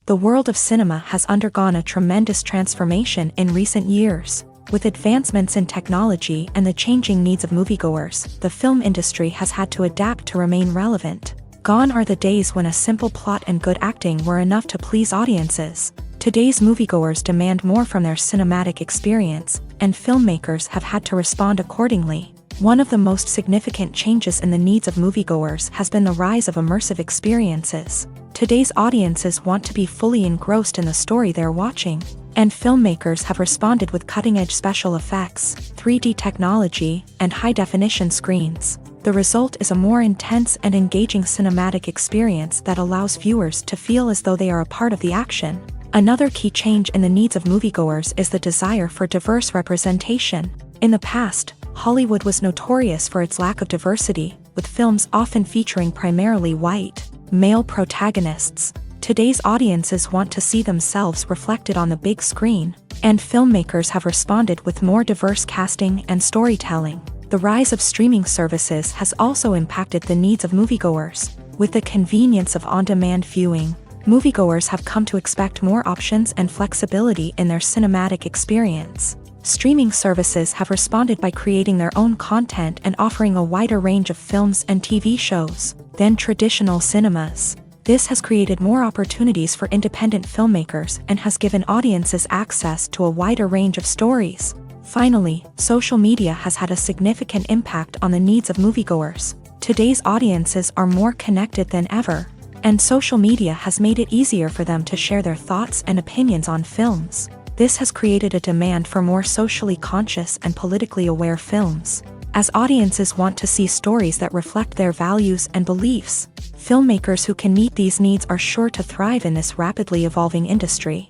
The world of cinema has undergone a tremendous transformation in recent years. With advancements in technology and the changing needs of moviegoers, the film industry has had to adapt to remain relevant. Gone are the days when a simple plot and good acting were enough to please audiences. Today's moviegoers demand more from their cinematic experience, and filmmakers have had to respond accordingly. One of the most significant changes in the needs of moviegoers has been the rise of immersive experiences. Today's audiences want to be fully engrossed in the story they're watching, and filmmakers have responded with cutting-edge special effects, 3D technology, and high-definition screens. The result is a more intense and engaging cinematic experience that allows viewers to feel as though they are a part of the action. Another key change in the needs of moviegoers is the desire for diverse representation. In the past, Hollywood was notorious for its lack of diversity, with films often featuring primarily white, male protagonists. Today's audiences want to see themselves reflected on the big screen, and filmmakers have responded with more diverse casting and storytelling. The rise of streaming services has also impacted the needs of moviegoers. With the convenience of on-demand viewing, moviegoers have come to expect more options and flexibility in their cinematic experience. Streaming services have responded by creating their own content and offering a wider range of films and TV shows than traditional cinemas. This has created more opportunities for independent filmmakers and has given audiences access to a wider range of stories. Finally, social media has had a significant impact on the needs of moviegoers. Today's audiences are more connected than ever, and social media has made it easier for them to share their thoughts and opinions on films. This has created a demand for more socially conscious and politically aware films. As audiences want to see stories that reflect their values and beliefs, filmmakers who can meet these needs are sure to thrive in this rapidly evolving industry.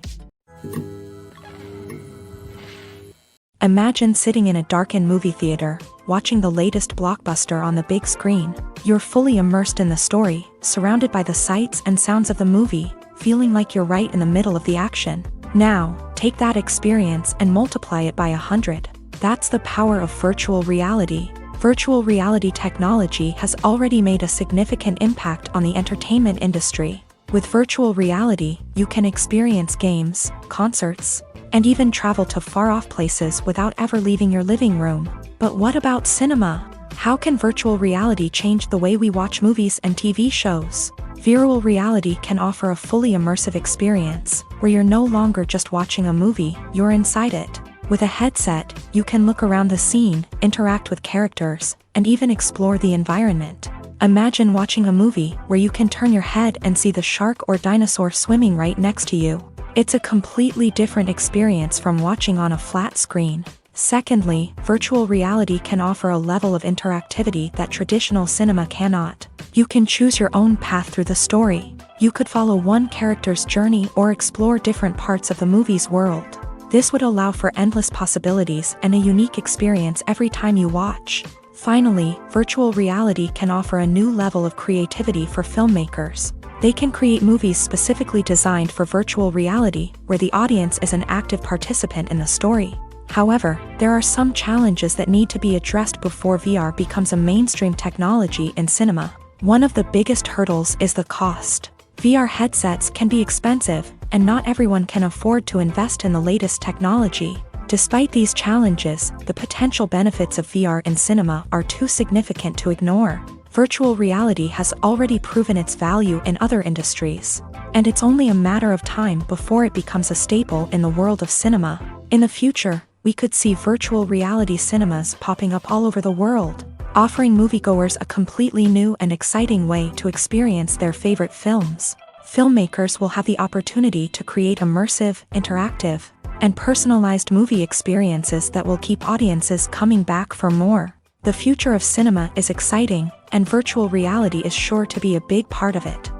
Imagine sitting in a darkened movie theater, watching the latest blockbuster on the big screen. You're fully immersed in the story, surrounded by the sights and sounds of the movie, feeling like you're right in the middle of the action. Now, take that experience and multiply it by 100. That's the power of virtual reality. Virtual reality technology has already made a significant impact on the entertainment industry. With virtual reality, you can experience games, concerts, and even travel to far-off places without ever leaving your living room. But what about cinema? How can virtual reality change the way we watch movies and TV shows? Virtual reality can offer a fully immersive experience, where you're no longer just watching a movie, you're inside it. With a headset, you can look around the scene, interact with characters, and even explore the environment. Imagine watching a movie where you can turn your head and see the shark or dinosaur swimming right next to you. It's a completely different experience from watching on a flat screen. Secondly, virtual reality can offer a level of interactivity that traditional cinema cannot. You can choose your own path through the story. You could follow one character's journey or explore different parts of the movie's world. This would allow for endless possibilities and a unique experience every time you watch. Finally, virtual reality can offer a new level of creativity for filmmakers. They can create movies specifically designed for virtual reality, where the audience is an active participant in the story. However, there are some challenges that need to be addressed before VR becomes a mainstream technology in cinema. One of the biggest hurdles is the cost. VR headsets can be expensive, and not everyone can afford to invest in the latest technology. Despite these challenges, the potential benefits of VR in cinema are too significant to ignore. Virtual reality has already proven its value in other industries, and it's only a matter of time before it becomes a staple in the world of cinema. In the future, we could see virtual reality cinemas popping up all over the world, offering moviegoers a completely new and exciting way to experience their favorite films. Filmmakers will have the opportunity to create immersive, interactive, and personalized movie experiences that will keep audiences coming back for more. The future of cinema is exciting, and virtual reality is sure to be a big part of it.